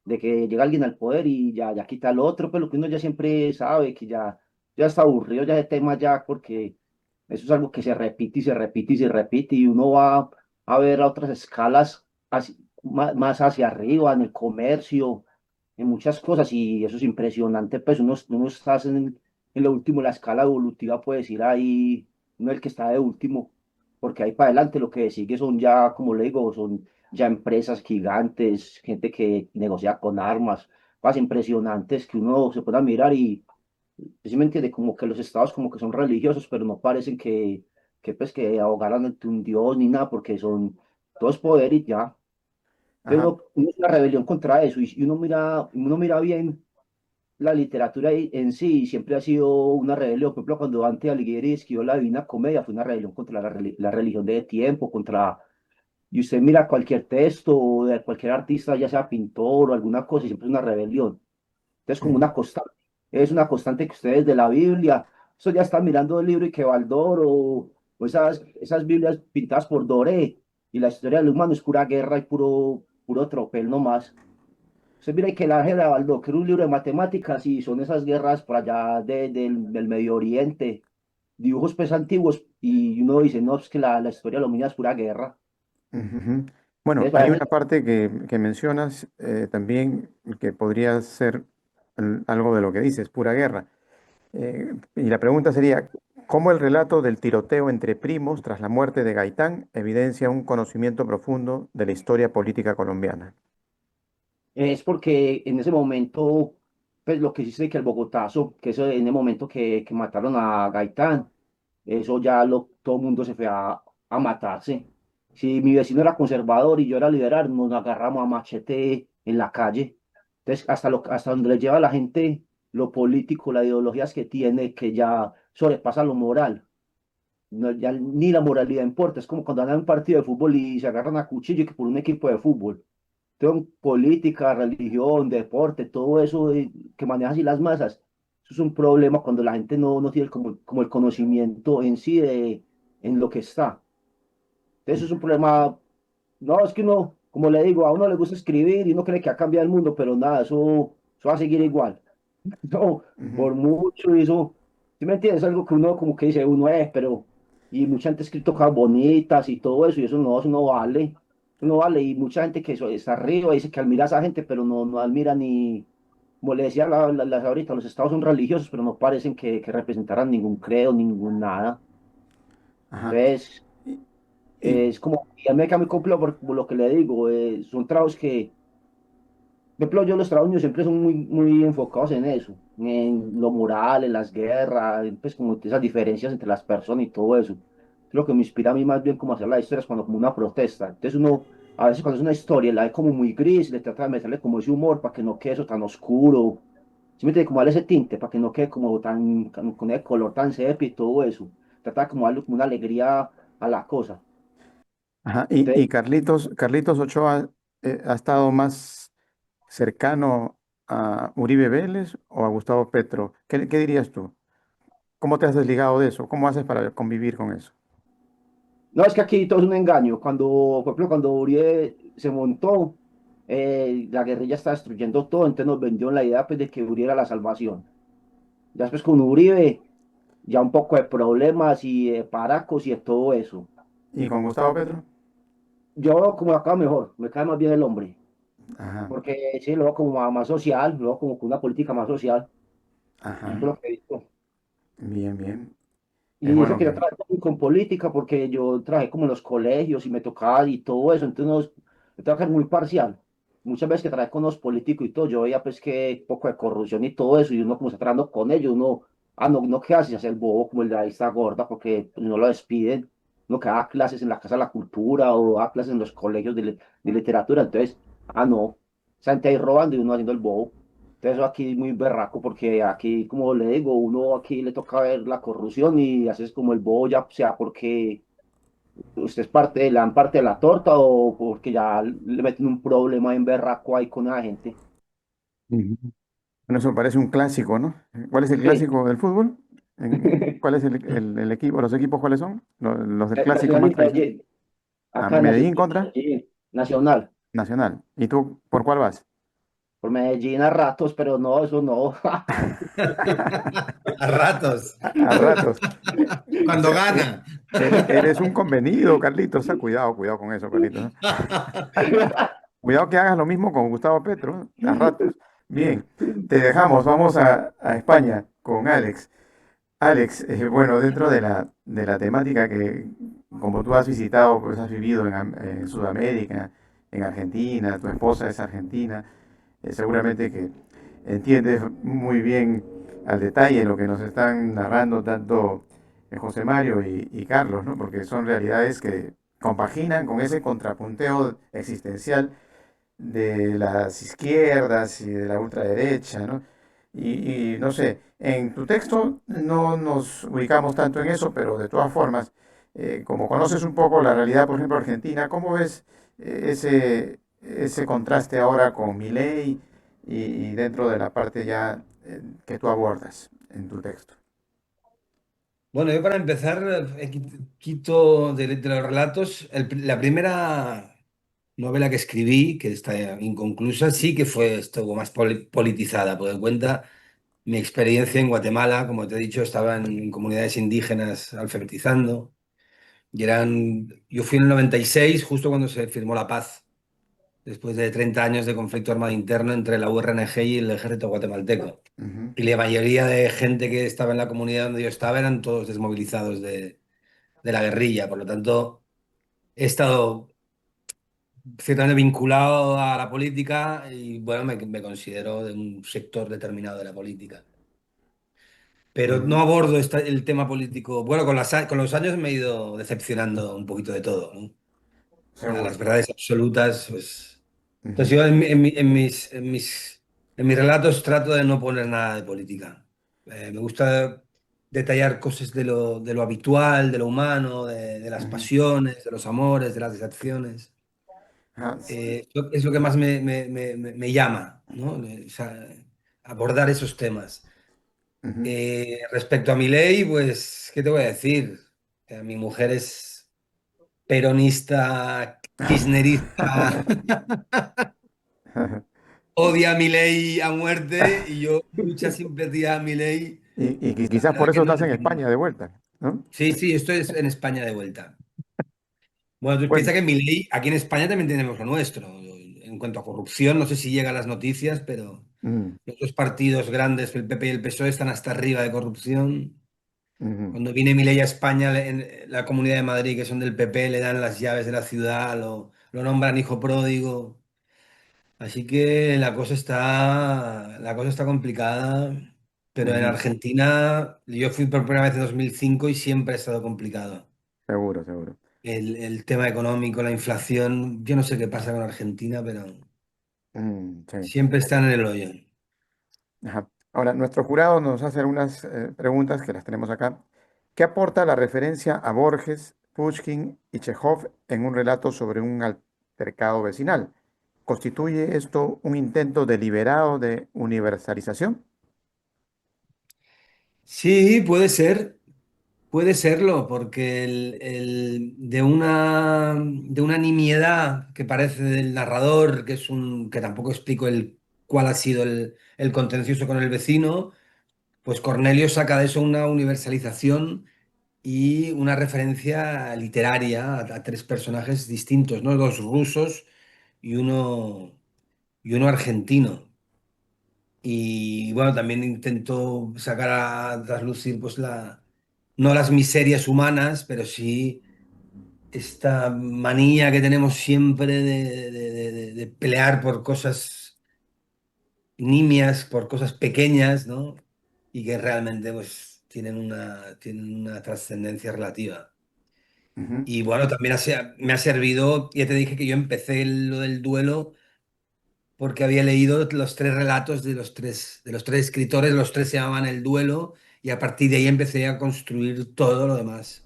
de que llega alguien al poder y ya quita al otro, pero lo que uno ya siempre sabe, que ya está aburrido ya de tema ya, porque eso es algo que se repite y se repite y se repite y uno va a ver a otras escalas más hacia arriba, en el comercio, en muchas cosas y eso es impresionante, pues uno está en lo último, la escala evolutiva puede decir ahí, no el que está de último, porque ahí para adelante lo que sigue son ya, como le digo, son ya empresas gigantes, gente que negocia con armas, cosas impresionantes que uno se pueda mirar y sí me entiende, como que los estados como que son religiosos, pero no parecen pues que ahogaran ante un dios ni nada, porque son todos poder y ya. Pero ajá. uno es una rebelión contra eso y uno mira bien la literatura en sí siempre ha sido una rebelión. Por ejemplo, cuando Dante Alighieri escribió la Divina Comedia, fue una rebelión contra la religión de tiempo, y usted mira cualquier texto de cualquier artista, ya sea pintor o alguna cosa, y siempre es una rebelión. Entonces, como Ujú, una constante. Es una constante que ustedes de la Biblia, eso ya están mirando el libro y que Baldor o esas Biblias pintadas por Doré, y la historia del humano es pura guerra y puro tropel nomás. Usted mira que la Ángela Baldor, que era un libro de matemáticas, y son esas guerras por allá del Medio Oriente, dibujos pues antiguos, y uno dice, no, es que la historia de la humanidad es pura guerra. ujú. Bueno, Entonces, hay parece, una parte que mencionas también que podría ser algo de lo que dices, pura guerra. Y la pregunta sería, ¿cómo el relato del tiroteo entre primos tras la muerte de Gaitán evidencia un conocimiento profundo de la historia política colombiana? es porque en ese momento, pues lo que hiciste que el Bogotazo, que eso en el momento que mataron a Gaitán, eso ya todo el mundo se fue a matarse. Si mi vecino era conservador y yo era liberal, nos agarramos a machete en la calle. Entonces, hasta donde le lleva a la gente lo político, las ideologías que tiene, que ya sobrepasa lo moral. No, ya ni la moralidad importa. Es como cuando andan en un partido de fútbol y se agarran a cuchillo que por un equipo de fútbol. Política, religión, deporte, todo eso que maneja así las masas, eso es un problema cuando la gente no tiene como el conocimiento en sí en lo que está. Entonces, eso es un problema. No, es que uno, como le digo, a uno le gusta escribir y uno cree que ha cambiado el mundo, pero nada, eso va a seguir igual. No, Ujú, por mucho, y eso, ¿sí me entiendes? Es algo que uno como que dice, uno es, pero, y mucha gente ha escrito cosas bonitas y todo eso, y eso no vale, eso no vale, y mucha gente que eso está arriba dice que admira a esa gente, pero no admira ni, como le decía las ahorita, los estados son religiosos, pero no parecen que representaran ningún credo, ningún nada. ajá. Entonces, Y, y- es como, y a mí me queda muy complejo por lo que le digo, son trabajos que por ejemplo, yo los trabajos míos siempre son muy enfocados en eso, en lo moral, en las guerras, pues como esas diferencias entre las personas y todo eso. Es lo que me inspira a mí más bien como hacer las historias cuando como una protesta. Entonces uno, a veces cuando es una historia, la ve como muy gris, le trata de meterle como ese humor para que no quede eso tan oscuro. ¿Sí me entiende? Como darle ese tinte para que no quede como con ese color tan sepia y todo eso. Trata como darle como una alegría a la cosa. ajá, y Entonces, Carlitos Ochoa ha estado más cercano a Uribe Vélez o a Gustavo Petro. ¿Qué dirías tú? ¿Cómo te has desligado de eso? ¿Cómo haces para convivir con eso? no, es que aquí todo es un engaño. Por ejemplo, cuando Uribe se montó, la guerrilla está destruyendo todo, entonces nos vendió la idea pues, de que Uribe era la salvación. Ya después con Uribe, ya un poco de problemas y de paracos y de todo eso. ¿Y con Gustavo Petro? Yo como acá mejor, me cae más bien el hombre, Ajá, porque sí, lo veo como más social, lo veo como con una política más social, eso es ajá, lo que he visto. bien, bien. Es Y eso bueno que yo que... trabajé con política, porque yo trabajé como en los colegios y me tocaba y todo eso, entonces yo trabajé muy parcial. Muchas veces que trabajé con los políticos y todo, yo veía pues que poco de corrupción y todo eso, y uno como está trabajando con ellos, uno, no, no queda sin hacer el bobo como el de ahí está gorda, porque pues, no lo despiden, uno que da clases en la Casa de la Cultura o da clases en los colegios de literatura, entonces, no, esa gente ahí robando y uno haciendo el bobo. Entonces, eso aquí es muy berraco porque aquí, como le digo, uno aquí le toca ver la corrupción y haces como el bobo ya sea porque usted es parte, le dan parte de la torta o porque ya le meten un problema en berraco ahí con la gente. Ujú. Bueno, eso parece un clásico, ¿no? ¿Cuál es el Sí. clásico del fútbol? ¿Cuál es el equipo, los equipos cuáles son? Los del clásico Nacional más y tradicional. Medellín. Ah, Acá Nacional Medellín y contra Medellín. Nacional. Nacional. ¿Y tú por cuál vas? Por Medellín a ratos, pero no, eso no. A ratos. A ratos. O Cuando sea, gana. eres un convenido, Carlitos. Cuidado, cuidado con eso, Carlitos. ¿No? Cuidado que hagas lo mismo con Gustavo Petro, ¿no? A ratos. Bien, te dejamos. Vamos a España con Alex. Alex, bueno, dentro de la temática que, como tú has visitado, pues has vivido en Sudamérica, en Argentina, tu esposa es argentina, seguramente que entiendes muy bien al detalle lo que nos están narrando tanto José Mario y Carlos, ¿no? Porque son realidades que compaginan con ese contrapunteo existencial de las izquierdas y de la ultraderecha, ¿no? Y no sé, en tu texto no nos ubicamos tanto en eso, pero de todas formas, como conoces un poco la realidad, por ejemplo, argentina, ¿cómo ves ese contraste ahora con Milei y dentro de la parte ya que tú abordas en tu texto? Bueno, yo para empezar, quito de los relatos, la primera novela que escribí, que está inconclusa, sí que estuvo más politizada, porque cuenta mi experiencia en Guatemala. Como te he dicho, estaba en comunidades indígenas alfabetizando, yo fui en el 96, justo cuando se firmó la paz, después de 30 años de conflicto armado interno entre la URNG y el ejército guatemalteco. Ujú, Y la mayoría de gente que estaba en la comunidad donde yo estaba eran todos desmovilizados de la guerrilla. Por lo tanto, he estado ciertamente vinculado a la política y, bueno, me considero de un sector determinado de la política. Pero no ujú, abordo el tema político. Bueno, con los años me he ido decepcionando un poquito de todo, ¿no? Las seguro. verdades absolutas, pues. Entonces Ujú, yo en mis relatos trato de no poner nada de política. Me gusta detallar cosas de lo habitual, de lo humano, de las ujú. pasiones, de los amores, de las decepciones. Ah, Es lo que más me llama, ¿no? O sea, abordar esos temas. ujú. Respecto a mi ley, pues, ¿qué te voy a decir? Mi mujer es peronista, kirchnerista, odia a Milei a muerte y yo mucha simpatía a Milei. Y La quizás verdad por que eso no estás en entiendo. España de vuelta, ¿no? Sí, sí, esto es en España de vuelta. Bueno, tú Bueno, piensas que Milei, aquí en España también tenemos lo nuestro. En cuanto a corrupción, no sé si llega a las noticias, pero mm, los dos partidos grandes, el PP y el PSOE, están hasta arriba de corrupción. ujú, Cuando viene Milei a España, en la Comunidad de Madrid, que son del PP, le dan las llaves de la ciudad, lo nombran hijo pródigo. Así que la cosa está complicada, pero en ujú. Argentina yo fui por primera vez en 2005 y siempre ha estado complicado. Seguro, seguro. El tema económico, la inflación, yo no sé qué pasa con Argentina, pero Sí. siempre están en el hoyo. Ajá. Ahora, nuestro jurado nos hace algunas preguntas que las tenemos acá. ¿Qué aporta la referencia a Borges, Pushkin y Chekhov en un relato sobre un altercado vecinal? ¿Constituye esto un intento deliberado de universalización? Sí, puede serlo, porque de una nimiedad que parece del narrador, que tampoco explico cuál ha sido el contencioso con el vecino. pues Cornelio saca de eso una universalización y una referencia literaria a tres personajes distintos, ¿no? Dos rusos y uno argentino. Y bueno, también intento sacar a traslucir pues no las miserias humanas, pero sí esta manía que tenemos siempre de pelear por cosas nimias, por cosas pequeñas, ¿no? Y que realmente pues tienen una trascendencia relativa. Ujú, Y bueno, también me ha servido, ya te dije que yo empecé lo del duelo porque había leído los tres relatos de los tres escritores, los tres se llamaban El duelo, y a partir de ahí empecé a construir todo lo demás,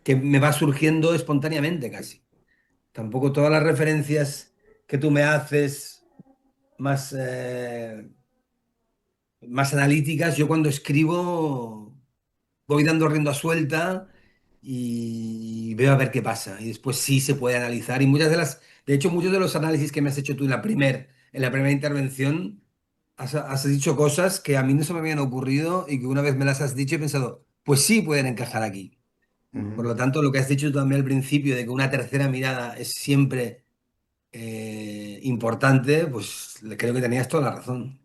que me va surgiendo espontáneamente casi. Tampoco todas las referencias que tú me haces más, más analíticas, yo cuando escribo voy dando rienda suelta y veo a ver qué pasa. Y después sí se puede analizar. Y de hecho, muchos de los análisis que me has hecho tú en la primera intervención, has dicho cosas que a mí no se me habían ocurrido y que una vez me las has dicho he pensado, pues sí pueden encajar aquí. Por ujú. lo tanto, lo que has dicho tú también al principio de que una tercera mirada es siempre importante, pues creo que tenías toda la razón.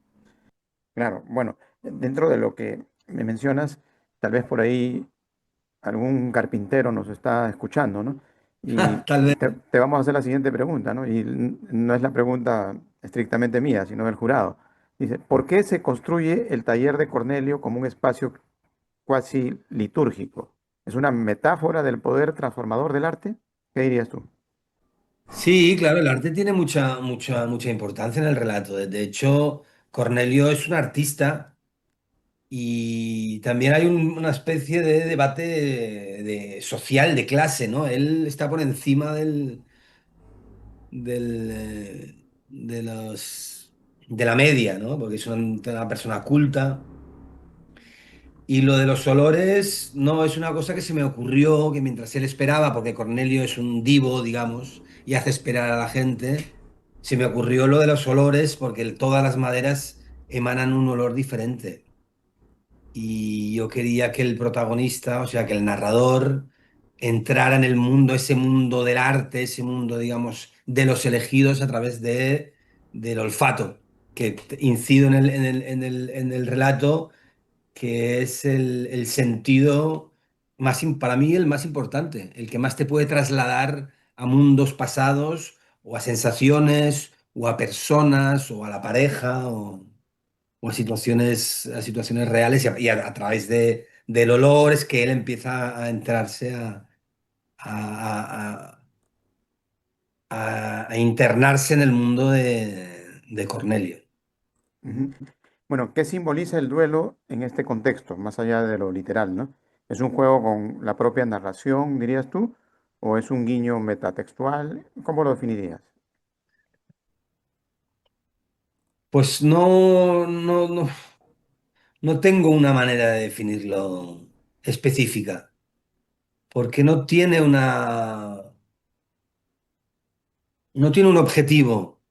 Claro, bueno, dentro de lo que me mencionas, tal vez por ahí algún carpintero nos está escuchando, ¿no? Y Tal vez. te vamos a hacer la siguiente pregunta, ¿no? Y no es la pregunta estrictamente mía, sino del jurado. Dice, ¿por qué se construye el taller de Cornelio como un espacio cuasi litúrgico? ¿Es una metáfora del poder transformador del arte? ¿Qué dirías tú? Sí, claro, el arte tiene mucha, mucha, mucha importancia en el relato. De hecho, Cornelio es un artista y también hay una especie de debate social, de clase, ¿no? Él está por encima de la media, ¿no? Porque es una persona culta. Y lo de los olores no es una cosa que se me ocurrió, que mientras él esperaba, porque Cornelio es un divo, digamos, y hace esperar a la gente, se me ocurrió lo de los olores porque todas las maderas emanan un olor diferente. Y yo quería que el protagonista, o sea, que el narrador, entrara en el mundo, ese mundo del arte, ese mundo, digamos, de los elegidos a través del olfato, que incido en el relato que es el sentido para mí el más importante, el que más te puede trasladar a mundos pasados o a sensaciones o a personas o a la pareja o a situaciones reales y a través del olor es que él empieza a entrarse a, a- a internarse en el mundo de Cornelio. Ujú. Bueno, ¿qué simboliza el duelo en este contexto, más allá de lo literal, ¿no? ¿Es un juego con la propia narración, dirías tú? ¿O es un guiño metatextual? ¿Cómo lo definirías? Pues no tengo una manera de definirlo específica, porque no tiene un objetivo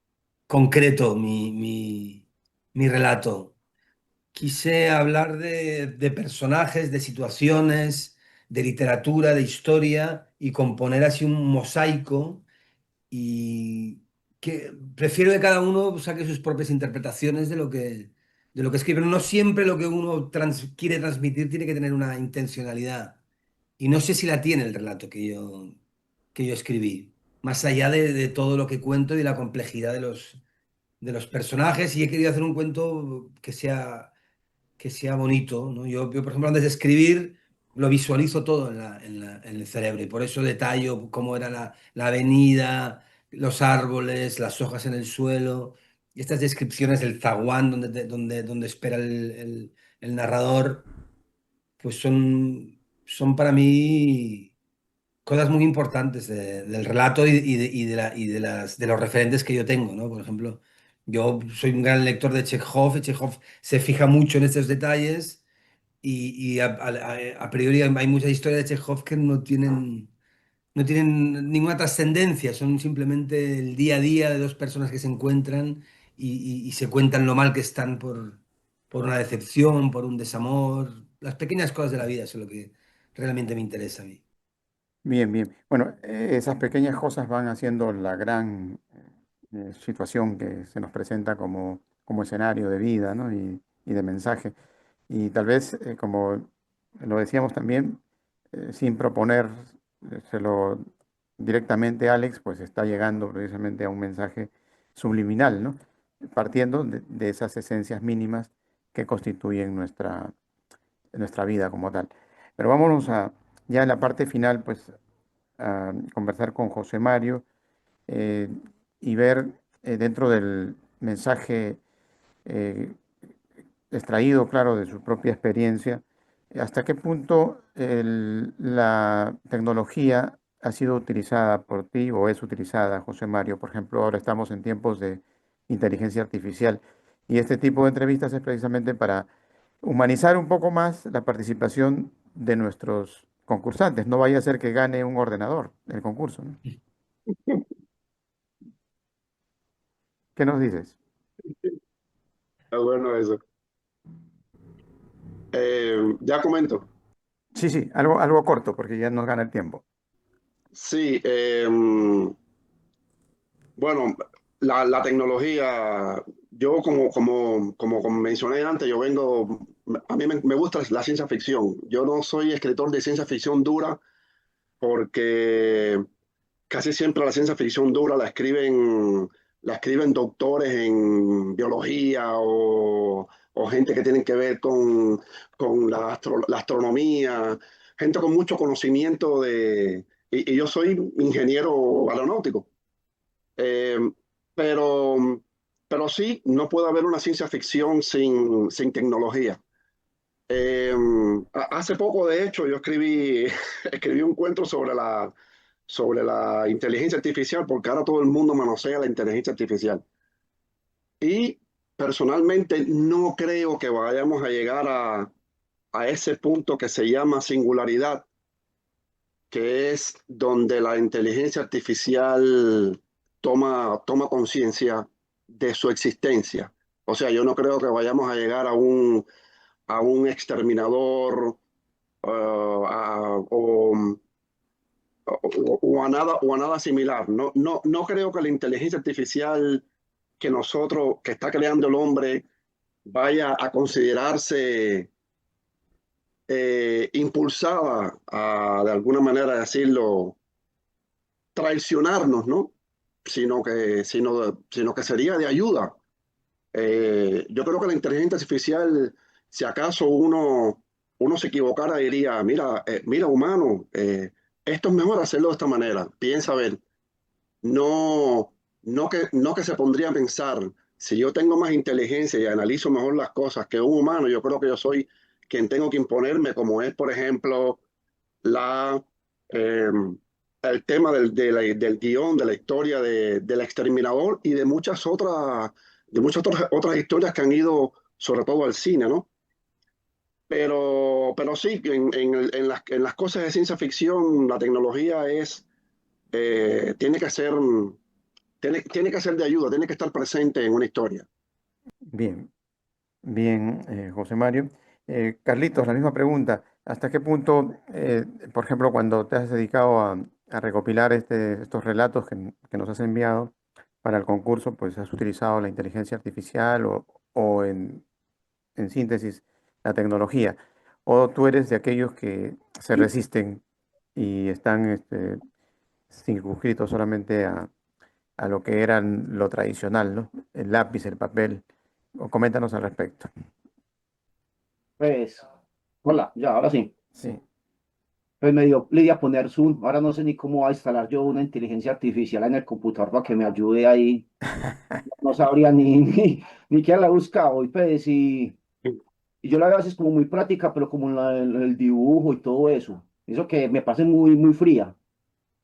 concreto mi relato. Quise hablar de personajes, de situaciones, de literatura, de historia y componer así un mosaico y que prefiero que cada uno saque sus propias interpretaciones de lo que escribe. No siempre lo que uno quiere transmitir tiene que tener una intencionalidad. Y no sé si la tiene el relato que yo escribí, más allá de todo lo que cuento y de la complejidad de los personajes. Y he querido hacer un cuento que sea bonito, ¿no? Yo, por ejemplo, antes de escribir, lo visualizo todo en el cerebro y por eso detallo cómo era la avenida, los árboles, las hojas en el suelo, y estas descripciones del zaguán donde espera el narrador, pues son para mí cosas muy importantes del relato y de los referentes que yo tengo, ¿no? Por ejemplo, yo soy un gran lector de Chekhov y Chekhov se fija mucho en estos detalles y a priori hay muchas historias de Chekhov que no tienen ninguna trascendencia, son simplemente el día a día de dos personas que se encuentran y se cuentan lo mal que están por por una decepción, por un desamor. Las pequeñas cosas de la vida son lo que realmente me interesa a mí. Bien, bien. Bueno, esas pequeñas cosas van haciendo la gran situación que se nos presenta como escenario de vida, ¿no? Y de mensaje. Y tal vez, como lo decíamos también, sin proponérselo directamente a Alex, pues está llegando precisamente a un mensaje subliminal, ¿no? Partiendo de esas esencias mínimas que constituyen nuestra vida como tal. Pero vámonos ya en la parte final, pues, a conversar con José Mario eh, y ver dentro del mensaje eh, extraído, claro, de su propia experiencia, hasta qué punto la tecnología ha sido utilizada por ti o es utilizada, José Mario. Por ejemplo, ahora estamos en tiempos de inteligencia artificial y este tipo de entrevistas es precisamente para humanizar un poco más la participación de nuestros concursantes. No vaya a ser que gane un ordenador el concurso, ¿no? ¿Qué nos dices? Es bueno eso. Ya comento. Sí, sí, algo corto porque ya nos gana el tiempo. Sí, bueno, la tecnología, yo como mencioné antes, yo vengo, a mí me gusta la ciencia ficción. Yo no soy escritor de ciencia ficción dura porque casi siempre la ciencia ficción dura la escriben doctores en biología o gente que tienen que ver con la astronomía, gente con mucho conocimiento y yo soy ingeniero aeronáutico. Eh, pero, pero sí, no puede haber una ciencia ficción sin tecnología. Eh, Hace poco, de hecho, yo escribí un cuento sobre la inteligencia artificial, porque ahora todo el mundo manosea la inteligencia artificial. Y personalmente no creo que vayamos a llegar a ese punto que se llama singularidad, que es donde la inteligencia artificial toma conciencia de su existencia. O sea, yo no creo que vayamos a llegar a un exterminador o a nada similar. No creo que la inteligencia artificial que está creando el hombre vaya a considerarse impulsada a, de alguna manera decirlo, traicionarnos, ¿no? Sino que sería de ayuda. Yo creo que la inteligencia artificial, si acaso uno se equivocara, diría, mira humano, esto es mejor hacerlo de esta manera, piensa a ver, no que se pondría a pensar, si yo tengo más inteligencia y analizo mejor las cosas que un humano, yo creo que yo soy quien tengo que imponerme, como es, por ejemplo, la, eh, el tema del guión, de la historia del exterminador y de muchas otras historias que han ido sobre todo al cine, ¿no? Pero sí, en las cosas de ciencia ficción, la tecnología tiene que ser, tiene que ser de ayuda, tiene que estar presente en una historia. Bien, bien, José Mario. Carlitos, la misma pregunta. ¿Hasta qué punto, por ejemplo, cuando te has dedicado a recopilar estos relatos que nos has enviado para el concurso, pues has utilizado la inteligencia artificial o en síntesis, la tecnología? ¿O tú eres de aquellos que se resisten y están circunscritos solamente a lo que era lo tradicional, ¿no? El lápiz, el papel? O coméntanos al respecto. Pues, hola, ya, ahora sí. Sí. Pues me dio Lidia poner Zoom. Ahora no sé ni cómo va a instalar yo una inteligencia artificial en el computador para que me ayude ahí. No sabría ni quién la ha buscado. Y pues, y yo la veo a veces como muy práctica, pero como el dibujo y todo eso. Eso que me parece muy fría.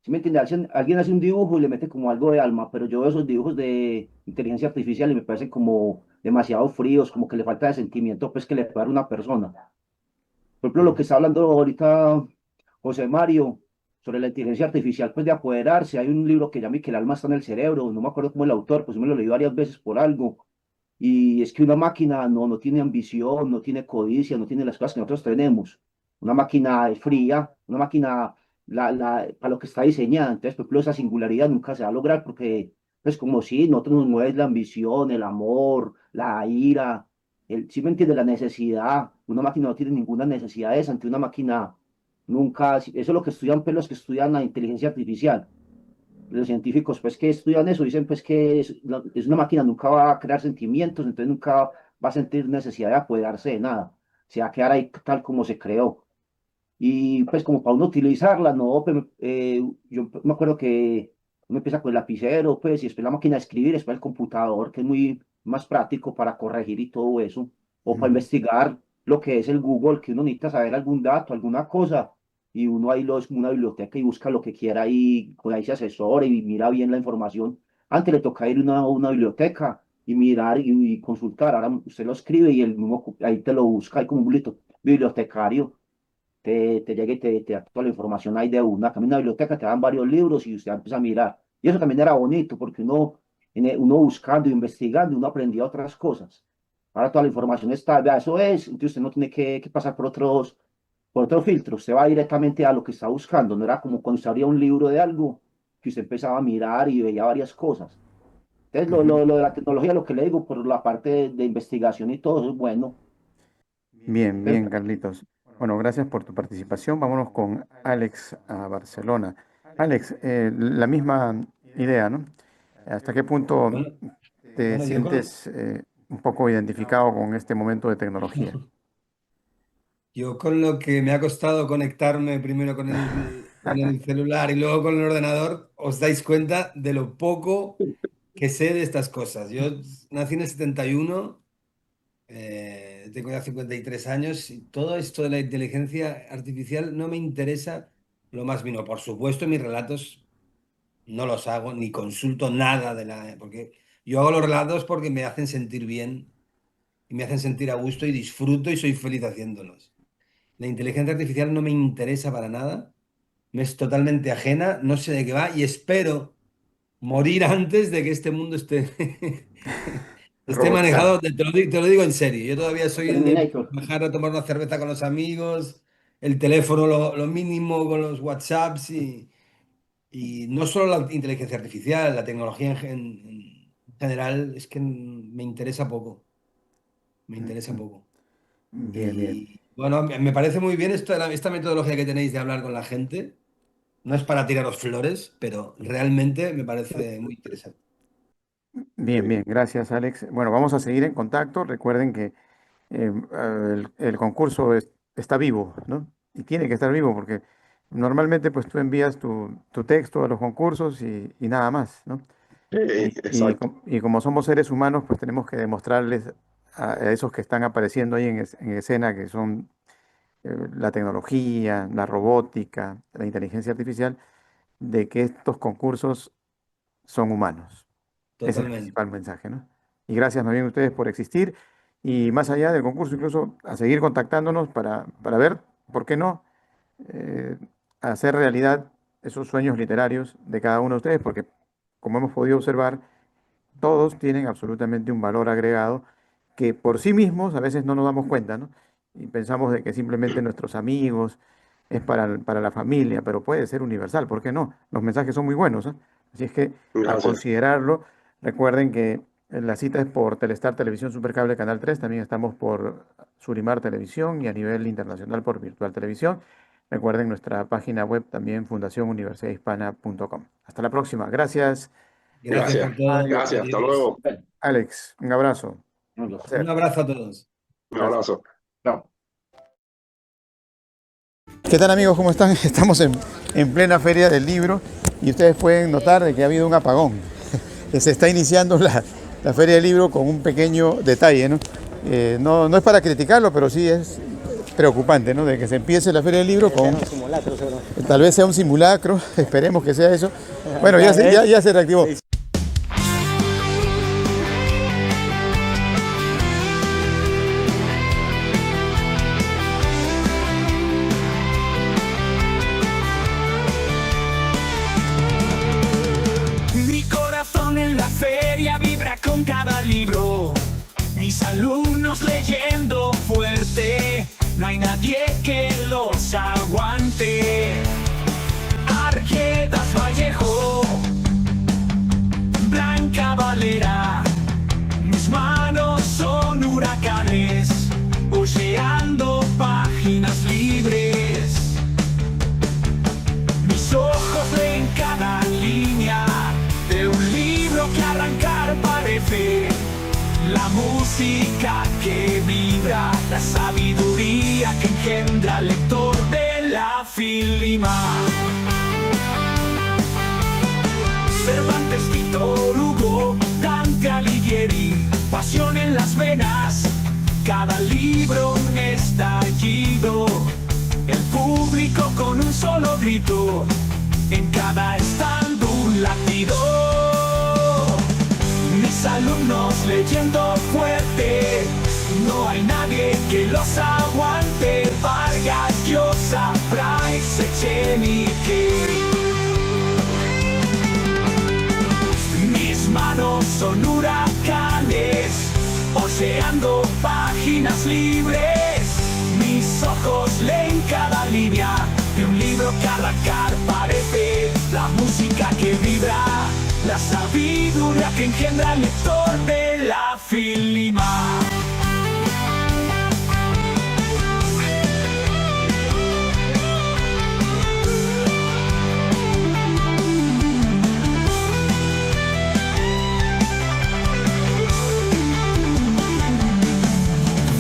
¿Sí me entiende? Alguien hace un dibujo y le mete como algo de alma, pero yo veo esos dibujos de inteligencia artificial y me parecen como demasiado fríos, como que le falta de sentimiento, pues que le puede dar una persona. Por ejemplo, lo que está hablando ahorita José Mario sobre la inteligencia artificial, pues de apoderarse. Hay un libro que llama y que el alma está en el cerebro, no me acuerdo cómo el autor, pues yo me lo leí varias veces por algo. Y es que una máquina no tiene ambición, no tiene codicia, no tiene las cosas que nosotros tenemos. Una máquina es fría, una máquina para lo que está diseñada. Entonces, por ejemplo, esa singularidad nunca se va a lograr porque, pues, como si nosotros nos mueve la ambición, el amor, la ira, ¿sí me entiende? La necesidad. Una máquina no tiene ninguna necesidad de esa. Ante una máquina nunca, eso es lo que estudian, pues, los que estudian la inteligencia artificial. Los científicos, pues, que estudian eso, dicen, pues, que es una máquina, nunca va a crear sentimientos, entonces nunca va a sentir necesidad de apoderarse de nada. Se va a quedar ahí tal como se creó. Y pues como para uno utilizarla, no, pues, yo me acuerdo que uno empieza con el lapicero, pues, y después la máquina de escribir, después el computador, que es muy más práctico para corregir y todo eso, o para Ujú. investigar lo que es el Google, que uno necesita saber algún dato, alguna cosa, y uno ahí lo es como una biblioteca y busca lo que quiera y pues ahí se asesora y mira bien la información. Antes le toca ir a una biblioteca y mirar y consultar, ahora usted lo escribe y el mismo, ahí te lo busca, hay como un bibliotecario te llega y te da toda la información ahí de una. También en la biblioteca te dan varios libros y usted empieza a mirar. Y eso también era bonito porque uno buscando e investigando, uno aprendía otras cosas. Ahora toda la información está, vea, eso es, entonces usted no tiene que pasar por otros filtros, usted va directamente a lo que está buscando. No era como cuando usted abría un libro de algo que usted empezaba a mirar y veía varias cosas. Entonces, Ujú. lo de la tecnología, lo que le digo, por la parte de investigación y todo, eso es bueno. Bien, Entonces, bien, Carlitos. Bueno, gracias por tu participación. Vámonos con Alex a Barcelona. Alex, la misma idea, ¿no? ¿Hasta qué punto Bueno, te bueno, yo con, sientes un poco identificado con este momento de tecnología? yo con lo que me ha costado conectarme primero con el celular y luego con el ordenador, os dais cuenta de lo poco que sé de estas cosas. Yo nací en el 71, tengo ya 53 años y todo esto de la inteligencia artificial no me interesa lo más mínimo. Por supuesto, mis relatos no los hago ni consulto nada porque yo hago los relatos porque me hacen sentir bien y me hacen sentir a gusto y disfruto y soy feliz haciéndolos. La inteligencia artificial no me interesa para nada, me es totalmente ajena, no sé de qué va y espero morir antes de que este mundo esté Robotizado. manejado. Te lo digo en serio. Yo todavía soy el de Terminator. bajar a tomar una cerveza con los amigos, el teléfono lo mínimo con los WhatsApps y no solo la inteligencia artificial, la tecnología en general es que me interesa poco, me interesa Ujú. poco. Bien, bien. Y bueno, me parece muy bien esta metodología que tenéis de hablar con la gente. No es para tiraros flores, pero realmente me parece muy interesante. Bien, bien. Gracias, Alex. Bueno, vamos a seguir en contacto. Recuerden que el concurso está vivo, ¿no? Y tiene que estar vivo porque normalmente pues tú envías tu texto a los concursos y nada más, ¿no? Exacto. Y como somos seres humanos, pues tenemos que demostrarles a esos que están apareciendo ahí en escena, que son la tecnología, la robótica, la inteligencia artificial, de que estos concursos son humanos. Ese es el Totalmente. principal mensaje, ¿no? Y gracias más bien a ustedes por existir y más allá del concurso, incluso a seguir contactándonos para ver, ¿por qué no? eh, hacer realidad esos sueños literarios de cada uno de ustedes, porque como hemos podido observar, todos tienen absolutamente un valor agregado que por sí mismos a veces no nos damos cuenta, ¿no? Y pensamos de que simplemente nuestros amigos es para la familia, pero puede ser universal, ¿por qué no? Los mensajes son muy buenos, ¿eh? Así es que a Gracias. considerarlo, recuerden que la cita es por Telestar Televisión Supercable Canal 3, también estamos por Surimar Televisión y a nivel internacional por Virtual Televisión. Recuerden nuestra página web también fundacionuniversidadhispana.com. Hasta la próxima. Gracias, Gracias Gracias. por todo. Gracias. Hasta Adiós. luego. Alex. Un abrazo. Un Un placer. abrazo a todos. Un Gracias. abrazo. Chao. ¿Qué tal amigos? ¿Cómo están? Estamos en plena feria del libro y ustedes pueden notar de que ha habido un apagón. Se está iniciando la feria del libro con un pequeño detalle, ¿no? No es para criticarlo, pero sí es preocupante, ¿no? De que se empiece la feria del libro con... Tal vez sea un simulacro, esperemos que sea eso. Bueno, ya se reactivó. Mi corazón en la feria vibra con cada libro. la sabiduría que engendra al lector de la Filima. Cervantes, Víctor Hugo, Dante Alighieri, pasión en las venas, cada libro un estallido, el público con un solo grito, en cada stand un latido. Mis alumnos leyendo fuerte, no hay nadie que los aguante. Vargas Llosa, Bryce Echenique. Mis manos son huracanes, hoceando páginas libres. Mis ojos leen cada línea de un libro que arrancar parece. La música que vibra, la sabiduría que engendra al lector de la Filima.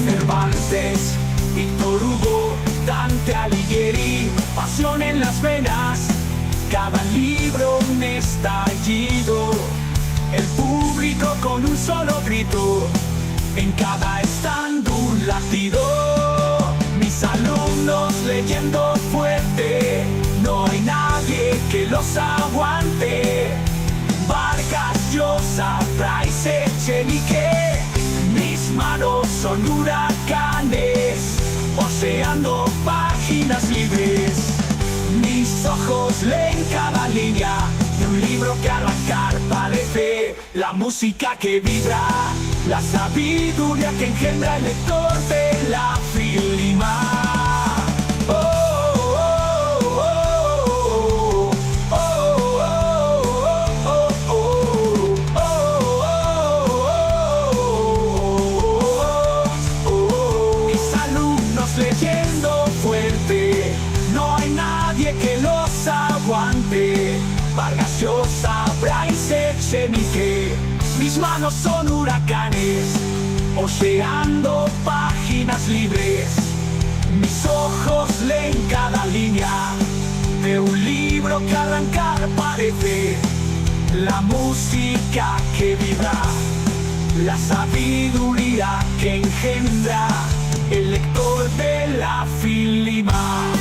Cervantes, Víctor Hugo, Dante Alighieri, pasión en las venas, cada libro un estallido, el público con un solo grito, en cada stand un latido. Mis alumnos leyendo fuerte, no hay nadie que los aguante. Vargas Llosa, Bryce Echenique. Mis manos son huracanes, hoceando páginas libres. Mis ojos leen cada línea de un libro que arrancar parece. La música que vibra, la sabiduría que engendra el lector de la Filima. Leyendo fuerte, no hay nadie que los aguante. Vargas Llosa, Bryce Echenique. Mis manos son huracanes, hoceando páginas libres. Mis ojos leen cada línea de un libro que arrancar parece. La música que vibra, la sabiduría que engendra el lector de la Filima.